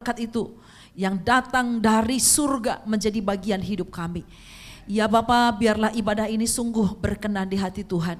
berkat itu yang datang dari surga menjadi bagian hidup kami. Ya Bapa, biarlah ibadah ini sungguh berkenan di hati Tuhan.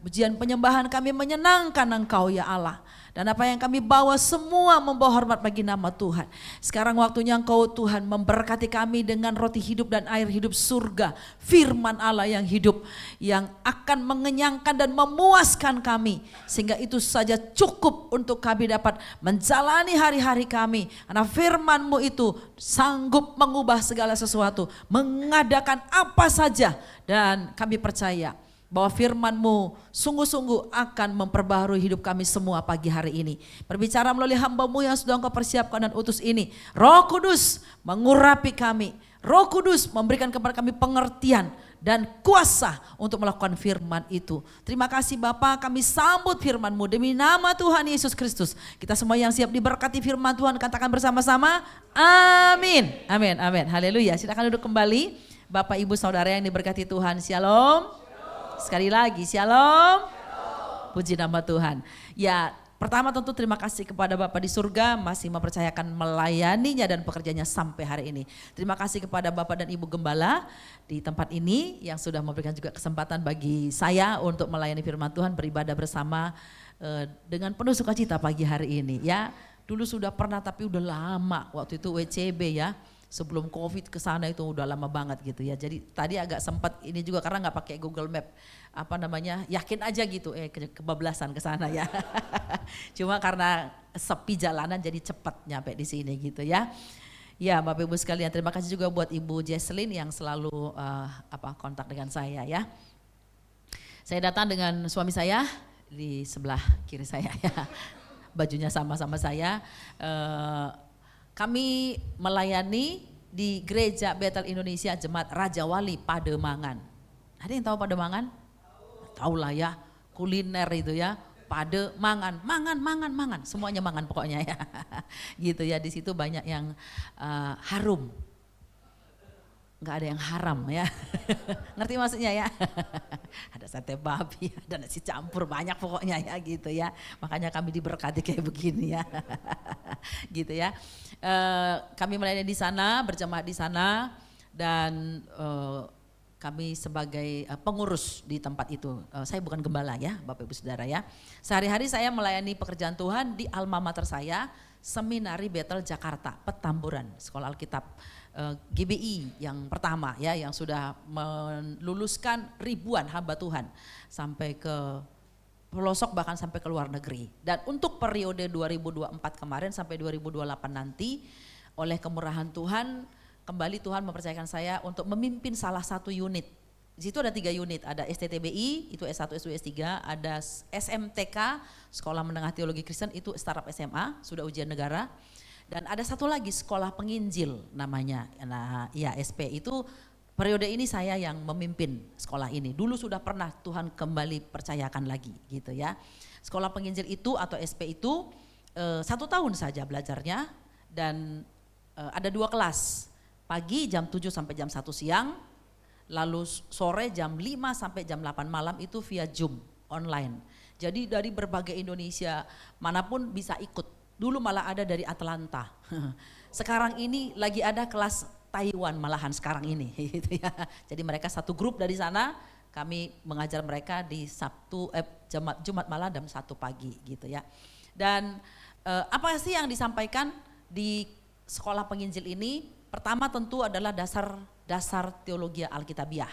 Pujian penyembahan kami menyenangkan Engkau ya Allah. Dan apa yang kami bawa semua membawa hormat bagi nama Tuhan. Sekarang waktunya Engkau Tuhan memberkati kami dengan roti hidup dan air hidup surga. Firman Allah yang hidup, yang akan mengenyangkan dan memuaskan kami. Sehingga itu saja cukup untuk kami dapat menjalani hari-hari kami. Karena firman-Mu itu sanggup mengubah segala sesuatu. Mengadakan apa saja. Dan kami percaya bahwa firman-Mu sungguh-sungguh akan memperbaharui hidup kami semua pagi hari ini. Berbicara melalui hamba-Mu yang sudah Engkau persiapkan dan utus ini. Roh Kudus mengurapi kami. Roh Kudus memberikan kepada kami pengertian dan kuasa untuk melakukan firman itu. Terima kasih Bapa, kami sambut firman-Mu demi nama Tuhan Yesus Kristus. Kita semua yang siap diberkati firman Tuhan katakan bersama-sama, amin. Amin, amin, haleluya. Silakan duduk kembali. Bapak Ibu Saudara yang diberkati Tuhan, shalom. Sekali lagi, shalom. Puji nama Tuhan. Ya, pertama tentu terima kasih kepada Bapa di surga masih mempercayakan melayaninya dan pekerjaannya sampai hari ini. Terima kasih kepada Bapak dan Ibu Gembala di tempat ini yang sudah memberikan juga kesempatan bagi saya untuk melayani firman Tuhan, beribadah bersama dengan penuh sukacita pagi hari ini. Ya, dulu sudah pernah tapi udah lama waktu itu WCB ya. Sebelum COVID ke sana itu udah lama banget gitu ya. Jadi tadi agak sempat ini juga karena nggak pakai Google Map, yakin aja gitu kebablasan ke sana ya. Cuma karena sepi jalanan jadi cepat nyampe di sini gitu ya. Ya Bapak Ibu sekalian, terima kasih juga buat Ibu Jesslyn yang selalu kontak dengan saya ya. Saya datang dengan suami saya di sebelah kiri saya ya. Bajunya sama-sama saya. Kami melayani di Gereja Bethel Indonesia Jemaat Raja Wali Pademangan. Ada yang tahu Pademangan? Tahu lah ya, kuliner itu ya. Pademangan, mangan, semuanya mangan pokoknya ya. Gitu ya, di situ banyak yang harum. Nggak ada yang haram ya. Ngerti maksudnya ya? Ada sate babi, ada nasi campur, banyak pokoknya ya gitu ya. Makanya kami diberkati kayak begini ya. Gitu ya. Kami melayani di sana, berjemaat di sana dan kami sebagai pengurus di tempat itu. Saya bukan gembala ya, Bapak Ibu Saudara ya. Sehari-hari saya melayani pekerjaan Tuhan di alma mater saya, Seminari Bethel Jakarta, Petamburan, Sekolah Alkitab GBI yang pertama ya, yang sudah meluluskan ribuan hamba Tuhan sampai ke pelosok bahkan sampai ke luar negeri. Dan untuk periode 2024 kemarin sampai 2028 nanti oleh kemurahan Tuhan kembali Tuhan mempercayakan saya untuk memimpin salah satu unit. Di situ ada 3 unit, ada STTBI itu S1, S2, S3, ada SMTK Sekolah Menengah Teologi Kristen itu startup SMA sudah ujian negara. Dan ada satu lagi sekolah penginjil namanya, nah ya SP itu periode ini saya yang memimpin sekolah ini. Dulu sudah pernah Tuhan kembali percayakan lagi gitu ya. Sekolah penginjil itu atau SP itu 1 tahun saja belajarnya dan ada 2 kelas. Pagi jam 7 sampai jam 1 siang, lalu sore jam 5 sampai jam 8 malam itu via Zoom online. Jadi dari berbagai Indonesia manapun bisa ikut. Dulu malah ada dari Atlanta. Sekarang ini lagi ada kelas Taiwan malahan sekarang ini gitu ya. Jadi mereka satu grup dari sana, kami mengajar mereka di Jumat malam dan 1 pagi gitu ya. Dan apa sih yang disampaikan di sekolah penginjil ini? Pertama tentu adalah dasar teologi Alkitabiah.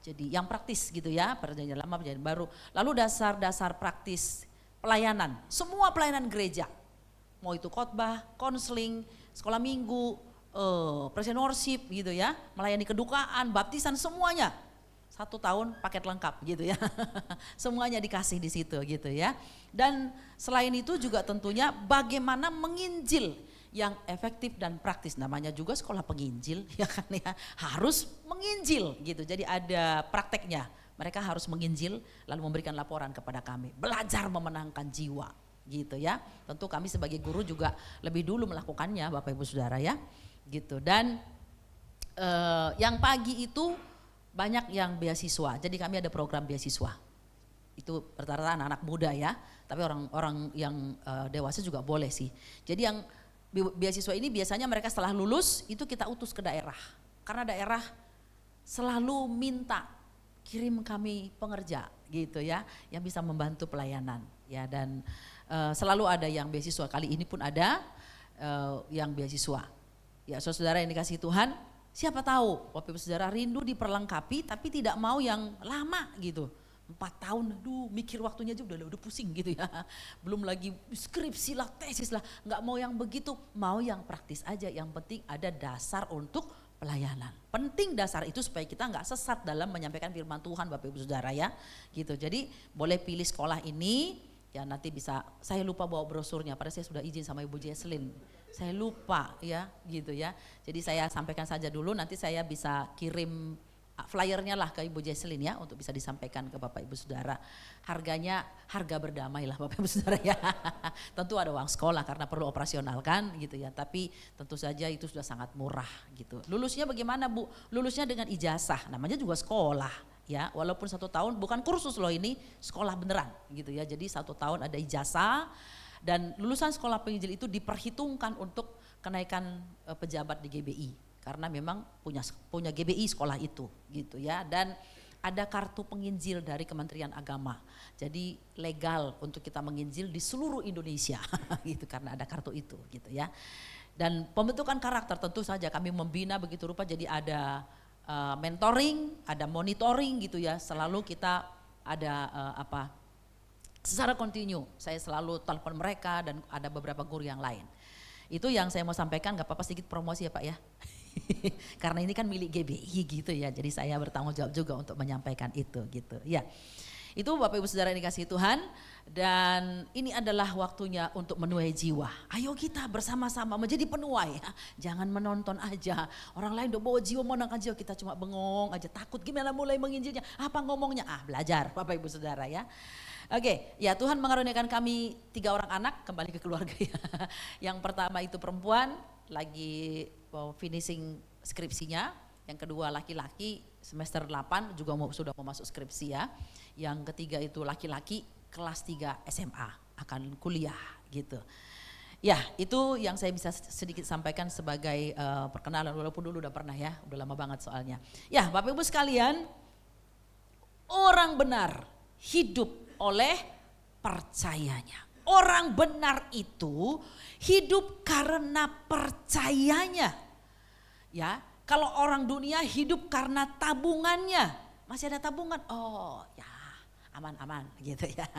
Jadi yang praktis gitu ya, perjanjian lama, perjanjian baru. Lalu dasar-dasar praktis pelayanan, semua pelayanan gereja. Mau itu khotbah, konseling, sekolah minggu, praise and worship gitu ya, melayani kedukaan, baptisan semuanya. 1 tahun paket lengkap gitu ya. Semuanya dikasih di situ gitu ya. Dan selain itu juga tentunya bagaimana menginjil yang efektif dan praktis, namanya juga sekolah penginjil ya kan ya, harus menginjil gitu. Jadi ada prakteknya. Mereka harus menginjil lalu memberikan laporan kepada kami. Belajar memenangkan jiwa. Gitu ya, tentu kami sebagai guru juga lebih dulu melakukannya Bapak Ibu Saudara ya gitu. Dan yang pagi itu banyak yang beasiswa, jadi kami ada program beasiswa itu rata-rata anak-anak muda ya, tapi orang-orang yang dewasa juga boleh sih. Jadi yang beasiswa ini biasanya mereka setelah lulus itu kita utus ke daerah. Karena daerah selalu minta kirim kami pengerja gitu ya, yang bisa membantu pelayanan ya, dan selalu ada yang beasiswa. Kali ini pun ada yang beasiswa. Ya saudara yang dikasihi Tuhan, siapa tahu Bapak Ibu Saudara rindu diperlengkapi tapi tidak mau yang lama gitu. 4 tahun, aduh mikir waktunya aja udah pusing gitu ya. Belum lagi skripsi lah, tesis lah, nggak mau yang begitu, mau yang praktis aja. Yang penting ada dasar untuk pelayanan. Penting dasar itu supaya kita nggak sesat dalam menyampaikan firman Tuhan Bapak Ibu Saudara ya. Gitu. Jadi boleh pilih sekolah ini, ya nanti bisa, saya lupa bawa brosurnya, padahal saya sudah izin sama Ibu Jesslyn. Saya lupa ya gitu ya. Jadi saya sampaikan saja dulu, nanti saya bisa kirim flyernya lah ke Ibu Jesslyn ya, untuk bisa disampaikan ke Bapak Ibu Saudara. Harganya harga berdamai lah Bapak Ibu Saudara ya. Tentu ada uang sekolah karena perlu operasional kan gitu ya, tapi tentu saja itu sudah sangat murah gitu. Lulusnya bagaimana Bu? Lulusnya dengan ijazah, namanya juga sekolah ya, walaupun 1 tahun, bukan kursus loh ini, sekolah beneran gitu ya. Jadi 1 tahun ada ijazah, dan lulusan sekolah penginjil itu diperhitungkan untuk kenaikan pejabat di GBI. Karena memang punya GBI sekolah itu gitu ya, dan ada kartu penginjil dari Kementerian Agama. Jadi legal untuk kita menginjil di seluruh Indonesia gitu, karena ada kartu itu gitu ya. Dan pembentukan karakter tentu saja kami membina begitu rupa, jadi ada mentoring, ada monitoring gitu ya. Selalu kita ada secara kontinu, saya selalu telepon mereka, dan ada beberapa guru yang lain. Itu yang saya mau sampaikan, gak apa-apa sedikit promosi ya Pak ya. Karena ini kan milik GBI gitu ya, jadi saya bertanggung jawab juga untuk menyampaikan itu gitu ya. Itu Bapak Ibu Saudara yang dikasihi Tuhan, dan ini adalah waktunya untuk menuai jiwa. Ayo kita bersama-sama menjadi penuai ya. Jangan menonton aja, orang lain udah bawa jiwa, menangkan jiwa, kita cuma bengong aja, takut gimana mulai menginjilnya, apa ngomongnya, belajar Bapak Ibu Saudara ya. Oke, ya Tuhan mengaruniakan kami 3 orang anak, kembali ke keluarga ya. Yang pertama itu perempuan, lagi finishing skripsinya. Yang kedua laki-laki, semester 8 juga sudah mau masuk skripsi ya. Yang ketiga itu laki-laki kelas 3 SMA, akan kuliah gitu. Ya itu yang saya bisa sedikit sampaikan sebagai perkenalan, walaupun dulu udah pernah ya, udah lama banget soalnya. Ya Bapak Ibu sekalian, orang benar hidup oleh percayanya. Orang benar itu hidup karena percayanya. Ya, kalau orang dunia hidup karena tabungannya. Masih ada tabungan? Oh, ya, aman-aman gitu ya.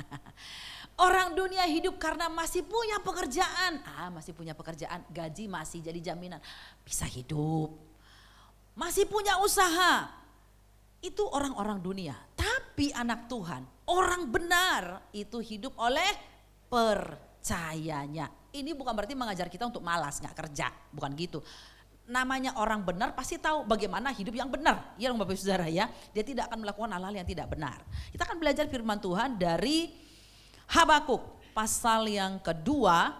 Orang dunia hidup karena masih punya pekerjaan. Masih punya pekerjaan, gaji masih jadi jaminan, bisa hidup. Masih punya usaha. Itu orang-orang dunia. Tapi anak Tuhan, orang benar itu hidup oleh percayanya. Ini bukan berarti mengajar kita untuk malas, gak kerja, bukan gitu. Namanya orang benar pasti tahu bagaimana hidup yang benar. Ya Bapak Ibu Saudara ya, dia tidak akan melakukan hal-hal yang tidak benar. Kita akan belajar firman Tuhan dari Habakuk pasal yang kedua.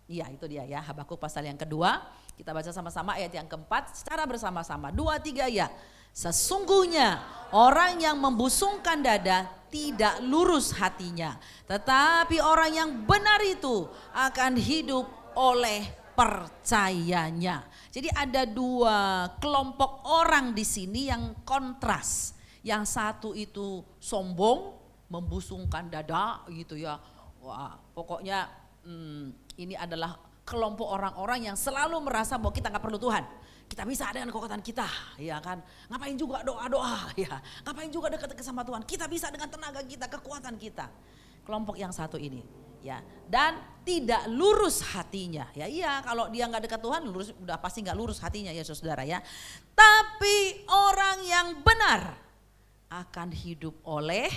Iya itu dia ya, Habakuk pasal yang kedua. Kita baca sama-sama ayat yang keempat secara bersama-sama. 2, 3 ya. Sesungguhnya orang yang membusungkan dada tidak lurus hatinya, tetapi orang yang benar itu akan hidup oleh percayanya. Jadi ada 2 kelompok orang di sini yang kontras. Yang satu itu sombong, membusungkan dada gitu ya. Wah, pokoknya ini adalah kelompok orang-orang yang selalu merasa bahwa kita nggak perlu Tuhan. Kita bisa dengan kekuatan kita, ya kan? Ngapain juga doa-doa, ya? Ngapain juga dekat-dekat sama Tuhan? Kita bisa dengan tenaga kita, kekuatan kita. Kelompok yang satu ini, ya. Dan tidak lurus hatinya, ya. Iya, kalau dia nggak dekat Tuhan, lurus, udah pasti nggak lurus hatinya, ya saudara ya. Tapi orang yang benar akan hidup oleh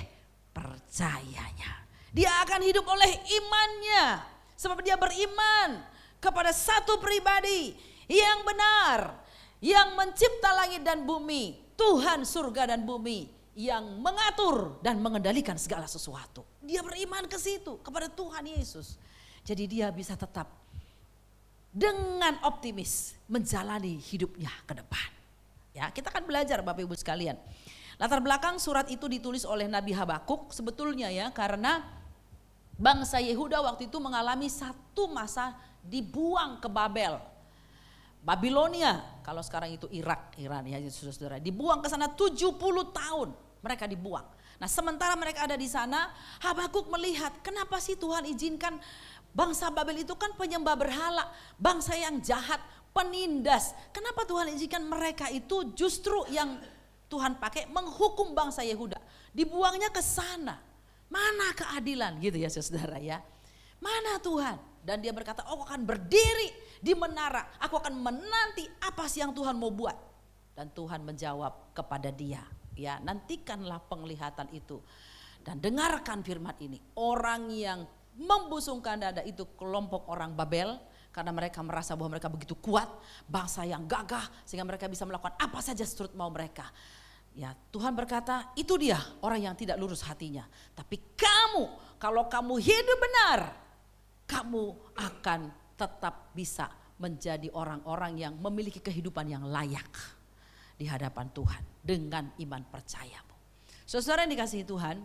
percayanya. Dia akan hidup oleh imannya, sebab dia beriman kepada satu pribadi yang benar, yang mencipta langit dan bumi, Tuhan surga dan bumi, yang mengatur dan mengendalikan segala sesuatu. Dia beriman ke situ, kepada Tuhan Yesus. Jadi dia bisa tetap dengan optimis menjalani hidupnya ke depan. Ya, kita akan belajar Bapak Ibu sekalian. Latar belakang surat itu ditulis oleh Nabi Habakuk sebetulnya ya, karena bangsa Yehuda waktu itu mengalami satu masa dibuang ke Babel. Babilonia, kalau sekarang itu Irak, Iran ya saudara-saudara. Dibuang ke sana 70 tahun mereka dibuang. Nah sementara mereka ada di sana, Habakuk melihat kenapa sih Tuhan izinkan bangsa Babel itu kan penyembah berhala, bangsa yang jahat, penindas. Kenapa Tuhan izinkan mereka itu justru yang Tuhan pakai menghukum bangsa Yehuda. Dibuangnya ke sana. Mana keadilan gitu ya saudara ya. Mana Tuhan? Dan dia berkata, aku akan berdiri di menara. Aku akan menanti apa sih yang Tuhan mau buat. Dan Tuhan menjawab kepada dia. Ya, nantikanlah penglihatan itu. Dan dengarkan firman ini. Orang yang membusungkan dada itu kelompok orang Babel. Karena mereka merasa bahwa mereka begitu kuat. Bangsa yang gagah. Sehingga mereka bisa melakukan apa saja seturut mau mereka. Ya, Tuhan berkata, itu dia orang yang tidak lurus hatinya. Tapi kamu, kalau kamu hidup benar, kamu akan tetap bisa menjadi orang-orang yang memiliki kehidupan yang layak di hadapan Tuhan dengan iman percayamu. Saudara yang dikasihi Tuhan,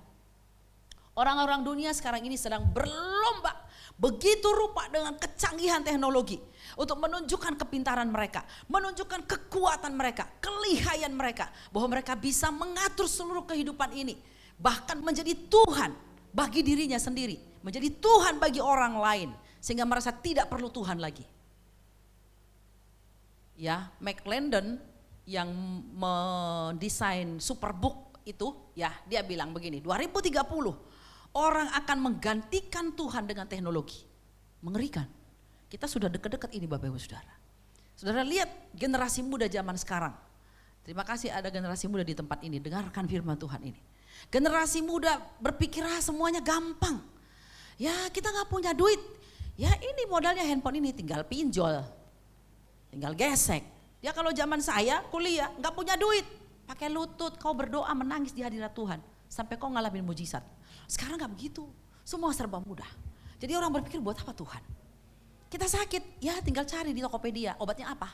orang-orang dunia sekarang ini sedang berlomba begitu rupa dengan kecanggihan teknologi untuk menunjukkan kepintaran mereka, menunjukkan kekuatan mereka, kelihayan mereka, bahwa mereka bisa mengatur seluruh kehidupan ini, bahkan menjadi Tuhan bagi dirinya sendiri, menjadi Tuhan bagi orang lain, sehingga merasa tidak perlu Tuhan lagi. Ya, McLendon yang mendesain Superbook itu, ya dia bilang begini, 2030 orang akan menggantikan Tuhan dengan teknologi. Mengerikan. Kita sudah dekat-dekat ini Bapak Ibu Saudara. Saudara lihat generasi muda zaman sekarang. Terima kasih ada generasi muda di tempat ini, dengarkan firman Tuhan ini. Generasi muda berpikir semuanya gampang. Ya kita gak punya duit, ya ini modalnya handphone ini tinggal pinjol, tinggal gesek. Ya kalau zaman saya kuliah gak punya duit, pakai lutut kau berdoa menangis di hadirat Tuhan sampai kau ngalamin mujizat. Sekarang gak begitu, semua serba mudah. Jadi orang berpikir buat apa Tuhan? Kita sakit, ya tinggal cari di Tokopedia obatnya apa,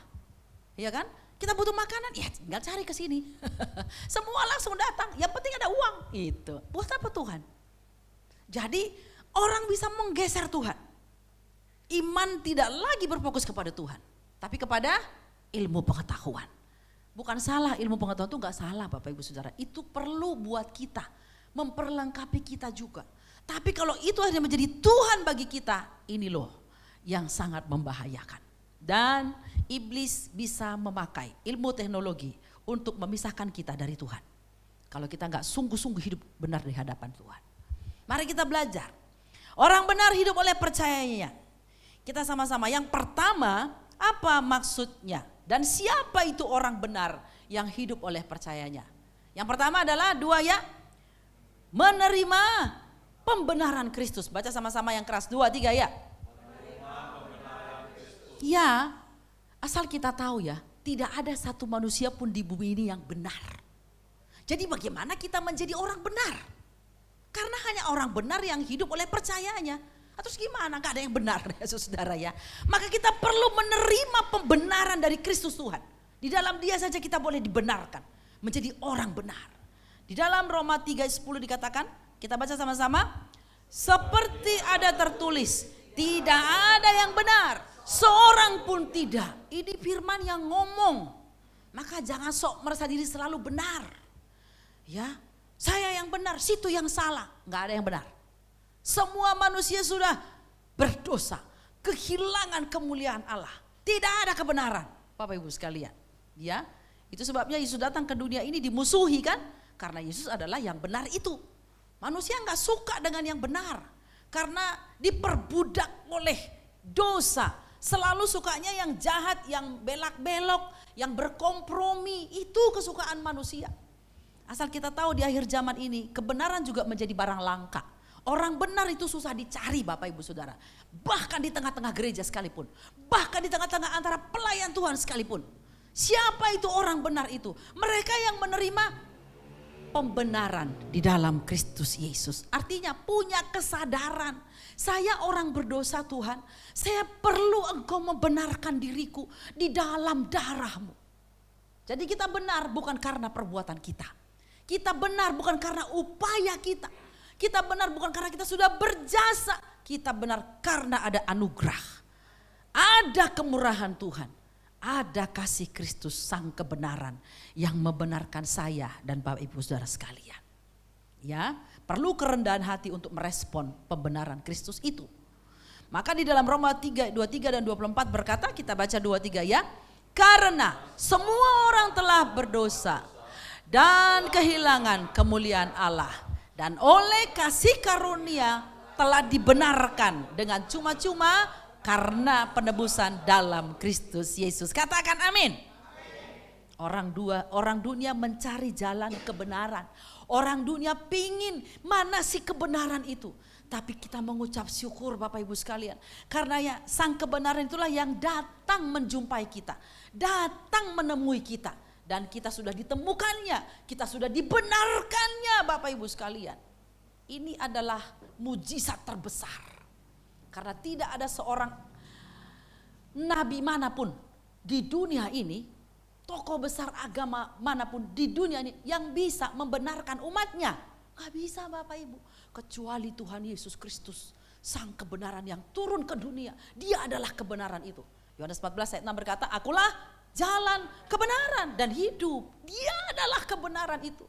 ya kan? Kita butuh makanan, ya tinggal cari ke sini. Semua langsung datang, yang penting ada uang. Itu. Buat apa Tuhan? Jadi orang bisa menggeser Tuhan. Iman tidak lagi berfokus kepada Tuhan, tapi kepada ilmu pengetahuan. Bukan salah, ilmu pengetahuan itu gak salah Bapak Ibu Saudara. Itu perlu buat kita, memperlengkapi kita juga. Tapi kalau itu hanya menjadi Tuhan bagi kita, ini loh yang sangat membahayakan. Dan iblis bisa memakai ilmu teknologi untuk memisahkan kita dari Tuhan. Kalau kita gak sungguh-sungguh hidup benar di hadapan Tuhan. Mari kita belajar. Orang benar hidup oleh percayanya. Kita sama-sama. Yang pertama, apa maksudnya? Dan siapa itu orang benar yang hidup oleh percayanya? Yang pertama adalah menerima pembenaran Kristus. Baca sama-sama yang keras, 2, 3 ya. Ya, asal kita tahu ya, tidak ada satu manusia pun di bumi ini yang benar. Jadi bagaimana kita menjadi orang benar? Karena hanya orang benar yang hidup oleh percayanya. Terus gimana? Gak ada yang benar ya saudara ya. Maka kita perlu menerima pembenaran dari Kristus Tuhan. Di dalam dia saja kita boleh dibenarkan. Menjadi orang benar. Di dalam Roma 3:10 dikatakan, kita baca sama-sama. Seperti ada tertulis, tidak ada yang benar, seorang pun tidak. Ini firman yang ngomong. Maka jangan sok merasa diri selalu benar. Ya, saya yang benar, situ yang salah. Gak ada yang benar. Semua manusia sudah berdosa, kehilangan kemuliaan Allah. Tidak ada kebenaran, Bapak Ibu sekalian. Ya, itu sebabnya Yesus datang ke dunia ini dimusuhi kan? Karena Yesus adalah yang benar itu. Manusia gak suka dengan yang benar. Karena diperbudak oleh dosa. Selalu sukanya yang jahat, yang belak-belok, yang berkompromi. Itu kesukaan manusia. Asal kita tahu di akhir zaman ini kebenaran juga menjadi barang langka. Orang benar itu susah dicari Bapak Ibu Saudara. Bahkan di tengah-tengah gereja sekalipun. Bahkan di tengah-tengah antara pelayan Tuhan sekalipun. Siapa itu orang benar itu? Mereka yang menerima pembenaran di dalam Kristus Yesus. Artinya punya kesadaran. Saya orang berdosa Tuhan. Saya perlu engkau membenarkan diriku di dalam darah-Mu. Jadi kita benar bukan karena perbuatan kita. Kita benar bukan karena upaya kita. Kita benar bukan karena kita sudah berjasa. Kita benar karena ada anugerah. ada kemurahan Tuhan, ada kasih Kristus sang kebenaran yang membenarkan saya dan Bapak Ibu Saudara sekalian. Ya, perlu kerendahan hati untuk merespon pembenaran Kristus itu. Maka di dalam Roma 3, 23 dan 24 berkata, kita baca 23 ya. Karena semua orang telah berdosa dan kehilangan kemuliaan Allah. Dan oleh kasih karunia telah dibenarkan dengan cuma-cuma karena penebusan dalam Kristus Yesus. Katakan amin. Orang dunia mencari jalan kebenaran. Orang dunia pingin mana sih kebenaran itu. Tapi kita mengucap syukur Bapak Ibu sekalian. Karena ya sang kebenaran itulah yang datang menjumpai kita. Datang menemui kita. Dan kita sudah ditemukannya. Kita sudah dibenarkannya Bapak Ibu sekalian. Ini adalah mujizat terbesar. Karena tidak ada seorang nabi manapun di dunia ini, tokoh besar agama manapun di dunia ini yang bisa membenarkan umatnya. Gak bisa Bapak Ibu. Kecuali Tuhan Yesus Kristus. Sang kebenaran yang turun ke dunia. Dia adalah kebenaran itu. Yohanes 14 ayat 6 berkata, akulah jalan, kebenaran dan hidup. Dia adalah kebenaran itu.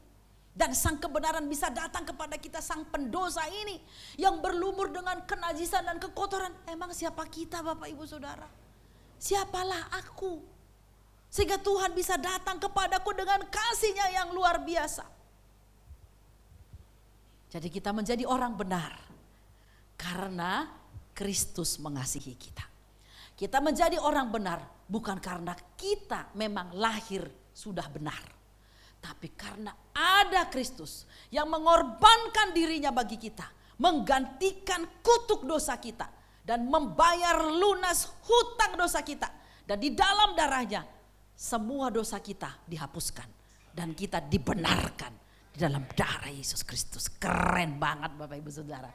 Dan sang kebenaran bisa datang kepada kita, sang pendosa ini. Yang berlumur dengan kenajisan dan kekotoran. Emang siapa kita Bapak Ibu Saudara? Siapalah aku? Sehingga Tuhan bisa datang kepadaku dengan kasih-Nya yang luar biasa. Jadi kita menjadi orang benar karena Kristus mengasihi kita. Kita menjadi orang benar bukan karena kita memang lahir sudah benar. Tapi karena ada Kristus yang mengorbankan dirinya bagi kita. Menggantikan kutuk dosa kita. Dan membayar lunas hutang dosa kita. Dan di dalam darahnya semua dosa kita dihapuskan. Dan kita dibenarkan dalam darah Yesus Kristus. Keren banget Bapak Ibu Saudara.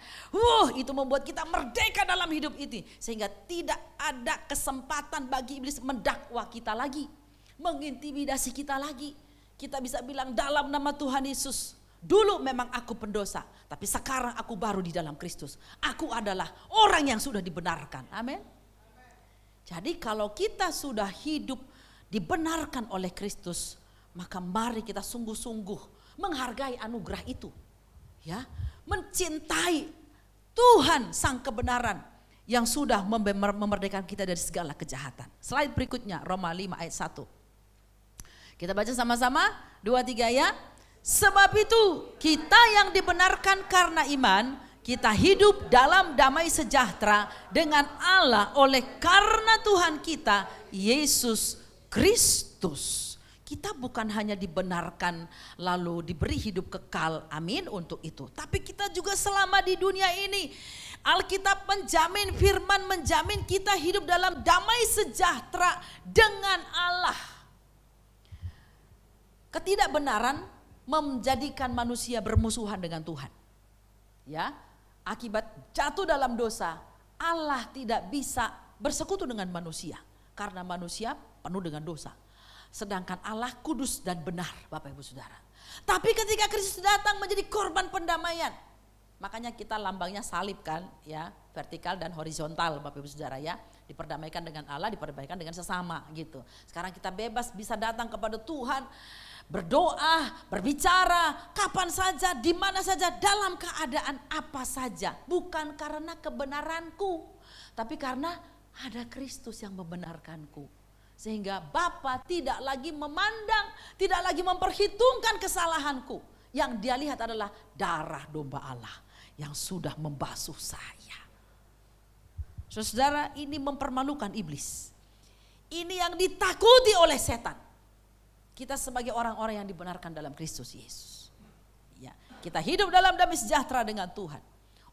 Itu membuat kita merdeka dalam hidup ini. Sehingga tidak ada kesempatan bagi iblis mendakwa kita lagi. Mengintimidasi kita lagi. Kita bisa bilang dalam nama Tuhan Yesus. Dulu memang aku pendosa. Tapi sekarang aku baru di dalam Kristus. Aku adalah orang yang sudah dibenarkan. Amin. Jadi kalau kita sudah hidup dibenarkan oleh Kristus. Maka mari kita sungguh-sungguh menghargai anugerah itu, ya, mencintai Tuhan sang kebenaran yang sudah memerdekakan kita dari segala kejahatan. Slide berikutnya Roma 5 ayat 1. Kita baca sama-sama 2-3 ya. Sebab itu kita yang dibenarkan karena iman, kita hidup dalam damai sejahtera dengan Allah oleh karena Tuhan kita Yesus Kristus. Kita bukan hanya dibenarkan lalu diberi hidup kekal, amin untuk itu. Tapi kita juga selama di dunia ini. Alkitab menjamin, firman menjamin kita hidup dalam damai sejahtera dengan Allah. Ketidakbenaran menjadikan manusia bermusuhan dengan Tuhan. Ya, akibat jatuh dalam dosa, Allah tidak bisa bersekutu dengan manusia. Karena manusia penuh dengan dosa. Sedangkan Allah kudus dan benar Bapak Ibu Saudara. Tapi ketika Kristus datang menjadi korban pendamaian. Makanya kita lambangnya salib kan ya. Vertikal dan horizontal Bapak Ibu Saudara ya. Diperdamaikan dengan Allah, diperdamaikan dengan sesama gitu. Sekarang kita bebas bisa datang kepada Tuhan. Berdoa, berbicara kapan saja, di mana saja, dalam keadaan apa saja. Bukan karena kebenaranku. Tapi karena ada Kristus yang membenarkanku. Sehingga Bapa tidak lagi memandang, tidak lagi memperhitungkan kesalahanku. Yang dia lihat adalah darah domba Allah yang sudah membasuh saya. Saudara, ini mempermalukan iblis. Ini yang ditakuti oleh setan. Kita sebagai orang-orang yang dibenarkan dalam Kristus Yesus. Ya, kita hidup dalam damai sejahtera dengan Tuhan.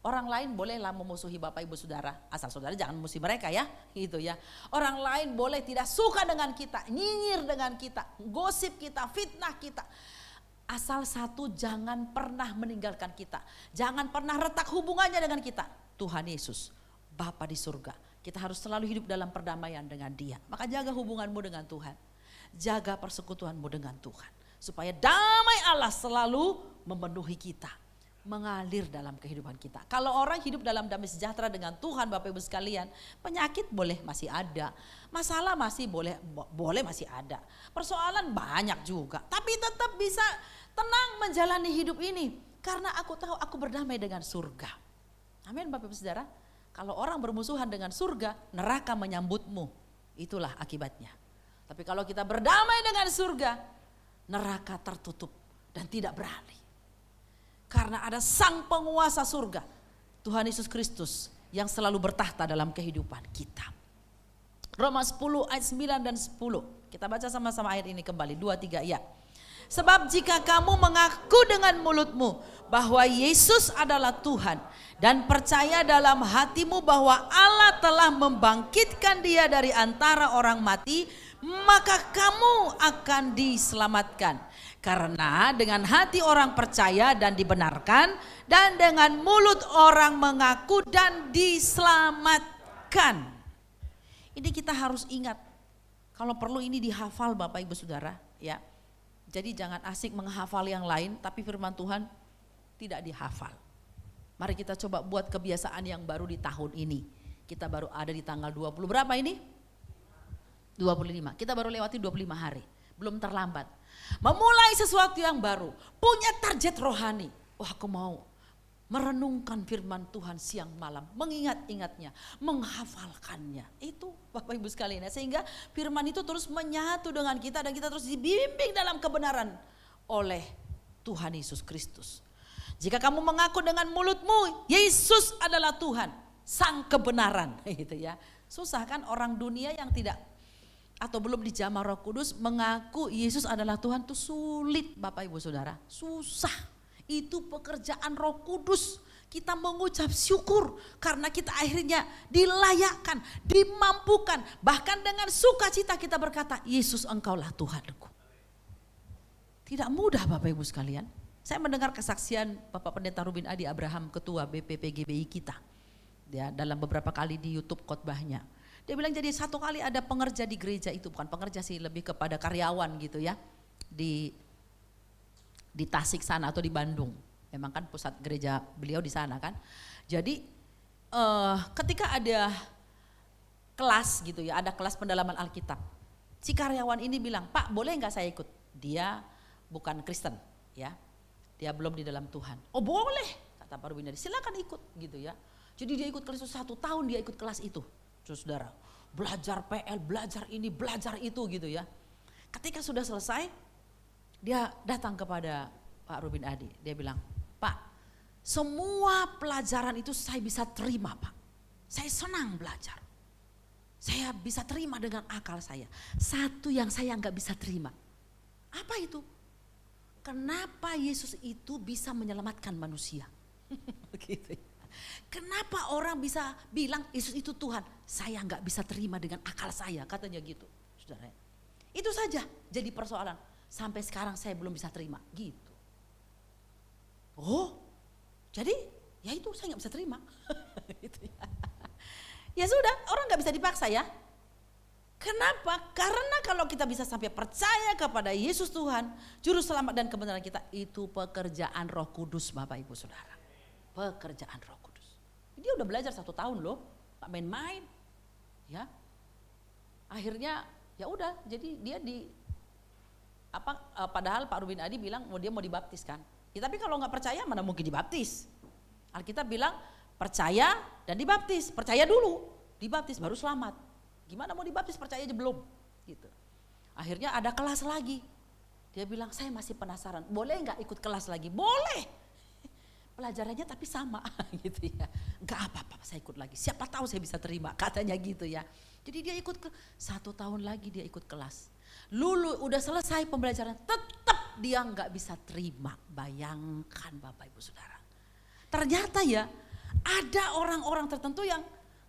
Orang lain bolehlah memusuhi Bapak Ibu Saudara, asal saudara jangan memusuhi mereka ya, gitu ya. Orang lain boleh tidak suka dengan kita, nyinyir dengan kita, gosip kita, fitnah kita. Asal satu, jangan pernah meninggalkan kita. Jangan pernah retak hubungannya dengan kita. Tuhan Yesus, Bapa di surga. Kita harus selalu hidup dalam perdamaian dengan Dia. Maka jaga hubunganmu dengan Tuhan. Jaga persekutuanmu dengan Tuhan. Supaya damai Allah selalu memenuhi kita. mengalir dalam kehidupan kita. Kalau orang hidup dalam damai sejahtera dengan Tuhan, Bapak Ibu sekalian, penyakit boleh masih ada, masalah masih boleh masih ada, persoalan banyak juga, tapi tetap bisa tenang menjalani hidup ini karena aku tahu aku berdamai dengan surga. Amin Bapak Ibu Saudara. Kalau orang bermusuhan dengan surga, neraka menyambutmu. Itulah akibatnya. Tapi kalau kita berdamai dengan surga, neraka tertutup dan tidak beralih. Karena ada sang penguasa surga, Tuhan Yesus Kristus yang selalu bertahta dalam kehidupan kita. Roma 10 ayat 9 dan 10. Kita baca sama-sama ayat ini kembali, 2-3 ya. Sebab jika kamu mengaku dengan mulutmu bahwa Yesus adalah Tuhan dan percaya dalam hatimu bahwa Allah telah membangkitkan dia dari antara orang mati, maka kamu akan diselamatkan. Karena dengan hati orang percaya dan dibenarkan, dan dengan mulut orang mengaku dan diselamatkan. Ini kita harus ingat, kalau perlu ini dihafal Bapak Ibu Saudara ya. Jadi jangan asik menghafal yang lain, tapi firman Tuhan tidak dihafal. Mari kita coba buat kebiasaan yang baru di tahun ini. Kita baru ada di tanggal 20 berapa ini? 25. Kita baru lewati 25 hari. Belum terlambat. Memulai sesuatu yang baru. Punya target rohani. Wah, aku mau merenungkan firman Tuhan siang malam. Mengingat-ingatnya. Menghafalkannya. Itu Bapak Ibu sekalian. Sehingga firman itu terus menyatu dengan kita. Dan kita terus dibimbing dalam kebenaran oleh Tuhan Yesus Kristus. Jika kamu mengaku dengan mulutmu Yesus adalah Tuhan. Sang kebenaran. Gitu ya. Susah kan orang dunia yang tidak atau belum dijamah Roh Kudus mengaku Yesus adalah Tuhan itu sulit Bapak Ibu Saudara, susah. Itu pekerjaan Roh Kudus. Kita mengucap syukur karena kita akhirnya dilayakkan, dimampukan, bahkan dengan sukacita kita berkata, Yesus engkaulah Tuhanku. Tidak mudah Bapak Ibu sekalian. Saya mendengar kesaksian Bapak Pendeta Rubin Adi Abraham, Ketua BPPGBI kita, ya, dalam beberapa kali di YouTube khotbahnya. Dia bilang jadi satu kali ada pengerja di gereja itu, bukan pengerja sih, lebih kepada karyawan gitu ya, di Tasik sana atau di Bandung. Memang kan pusat gereja beliau di sana kan. Jadi ketika ada kelas gitu ya, ada kelas pendalaman Alkitab. Si karyawan ini bilang, Pak boleh gak saya ikut? Dia bukan Kristen ya, dia belum di dalam Tuhan. Oh boleh, kata Pak Rubin, silakan ikut gitu ya. Jadi dia ikut kelas 1 tahun, dia ikut kelas itu. Saudara, belajar PL, belajar ini, belajar itu gitu ya. Ketika sudah selesai, dia datang kepada Pak Rubin Adi. Dia bilang, Pak, semua pelajaran itu saya bisa terima Pak. Saya senang belajar. Saya bisa terima dengan akal saya. Satu yang saya nggak bisa terima. Apa itu? Kenapa Yesus itu bisa menyelamatkan manusia? Gitu ya. Kenapa orang bisa bilang Yesus itu Tuhan? Saya nggak bisa terima dengan akal saya, katanya gitu, saudara. Itu saja jadi persoalan. Sampai sekarang saya belum bisa terima, gitu. Oh, jadi ya itu saya nggak bisa terima. Gitu ya. Ya sudah, orang nggak bisa dipaksa ya. Kenapa? Karena kalau kita bisa sampai percaya kepada Yesus Tuhan, Juru Selamat dan kebenaran kita, itu pekerjaan Roh Kudus Bapak Ibu Saudara. Pekerjaan Roh Kudus. Dia udah belajar 1 tahun loh, tak main-main, ya. Akhirnya ya udah, jadi dia padahal Pak Rubin Adi bilang dia mau dibaptis kan. Ya, tapi kalau nggak percaya mana mungkin dibaptis. Alkitab bilang percaya dan dibaptis, percaya dulu, dibaptis baru selamat. Gimana mau dibaptis percaya aja belum, gitu. Akhirnya ada kelas lagi. Dia bilang saya masih penasaran, boleh nggak ikut kelas lagi? Boleh. Pelajarannya tapi sama gitu ya. Enggak apa-apa saya ikut lagi. Siapa tahu saya bisa terima, katanya gitu ya. Jadi dia ikut 1 tahun lagi dia ikut kelas. Udah selesai pembelajaran, tetap dia enggak bisa terima. Bayangkan Bapak Ibu Saudara. Ternyata ya ada orang-orang tertentu yang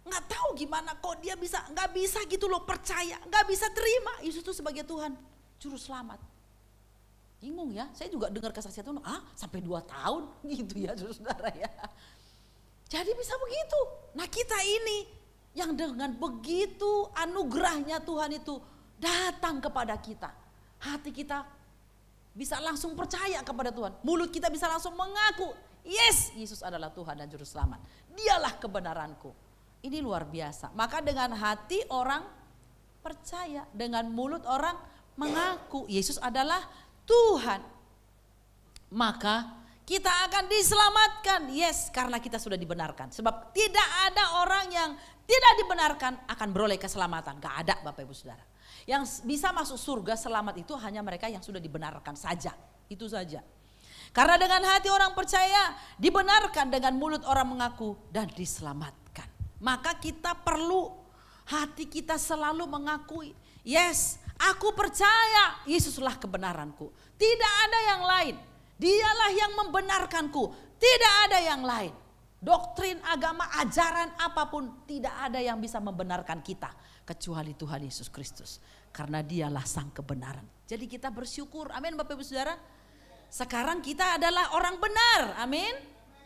enggak tahu gimana kok dia bisa, enggak bisa gitu loh percaya, enggak bisa terima Yesus itu sebagai Tuhan, Juru Selamat. Bingung ya, saya juga dengar kesaksian itu, sampai 2 tahun gitu ya saudara ya. Jadi bisa begitu. Nah kita ini yang dengan begitu anugerahnya Tuhan itu datang kepada kita. Hati kita bisa langsung percaya kepada Tuhan. Mulut kita bisa langsung mengaku Yes, Yesus adalah Tuhan dan Juru Selamat. Dialah kebenaranku. Ini luar biasa. Maka dengan hati orang percaya, dengan mulut orang mengaku Yesus adalah Tuhan. Maka kita akan diselamatkan. Yes, karena kita sudah dibenarkan. Sebab tidak ada orang yang tidak dibenarkan akan beroleh keselamatan. Gak ada Bapak Ibu Saudara. Yang bisa masuk surga selamat itu hanya mereka yang sudah dibenarkan saja. Itu saja. Karena dengan hati orang percaya, dibenarkan, dengan mulut orang mengaku dan diselamatkan. Maka kita perlu hati kita selalu mengakui, yes, aku percaya Yesuslah kebenaranku. Tidak ada yang lain. Dialah yang membenarkanku. Tidak ada yang lain. Doktrin, agama, ajaran apapun tidak ada yang bisa membenarkan kita kecuali Tuhan Yesus Kristus. Karena dialah sang kebenaran. Jadi kita bersyukur. Amin Bapak Ibu Saudara. Sekarang kita adalah orang benar. Amin.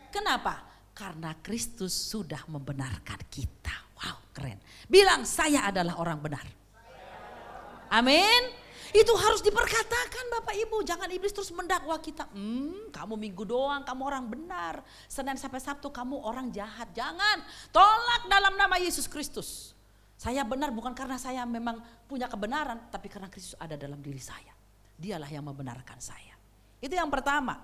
Kenapa? Karena Kristus sudah membenarkan kita. Wow, keren. Bilang, saya adalah orang benar. Amin. Itu harus diperkatakan Bapak Ibu. Jangan iblis terus mendakwa kita. Kamu minggu doang, kamu orang benar. Senin sampai Sabtu kamu orang jahat. Jangan. Tolak dalam nama Yesus Kristus. Saya benar bukan karena saya memang punya kebenaran. Tapi karena Kristus ada dalam diri saya. Dialah yang membenarkan saya. Itu yang pertama.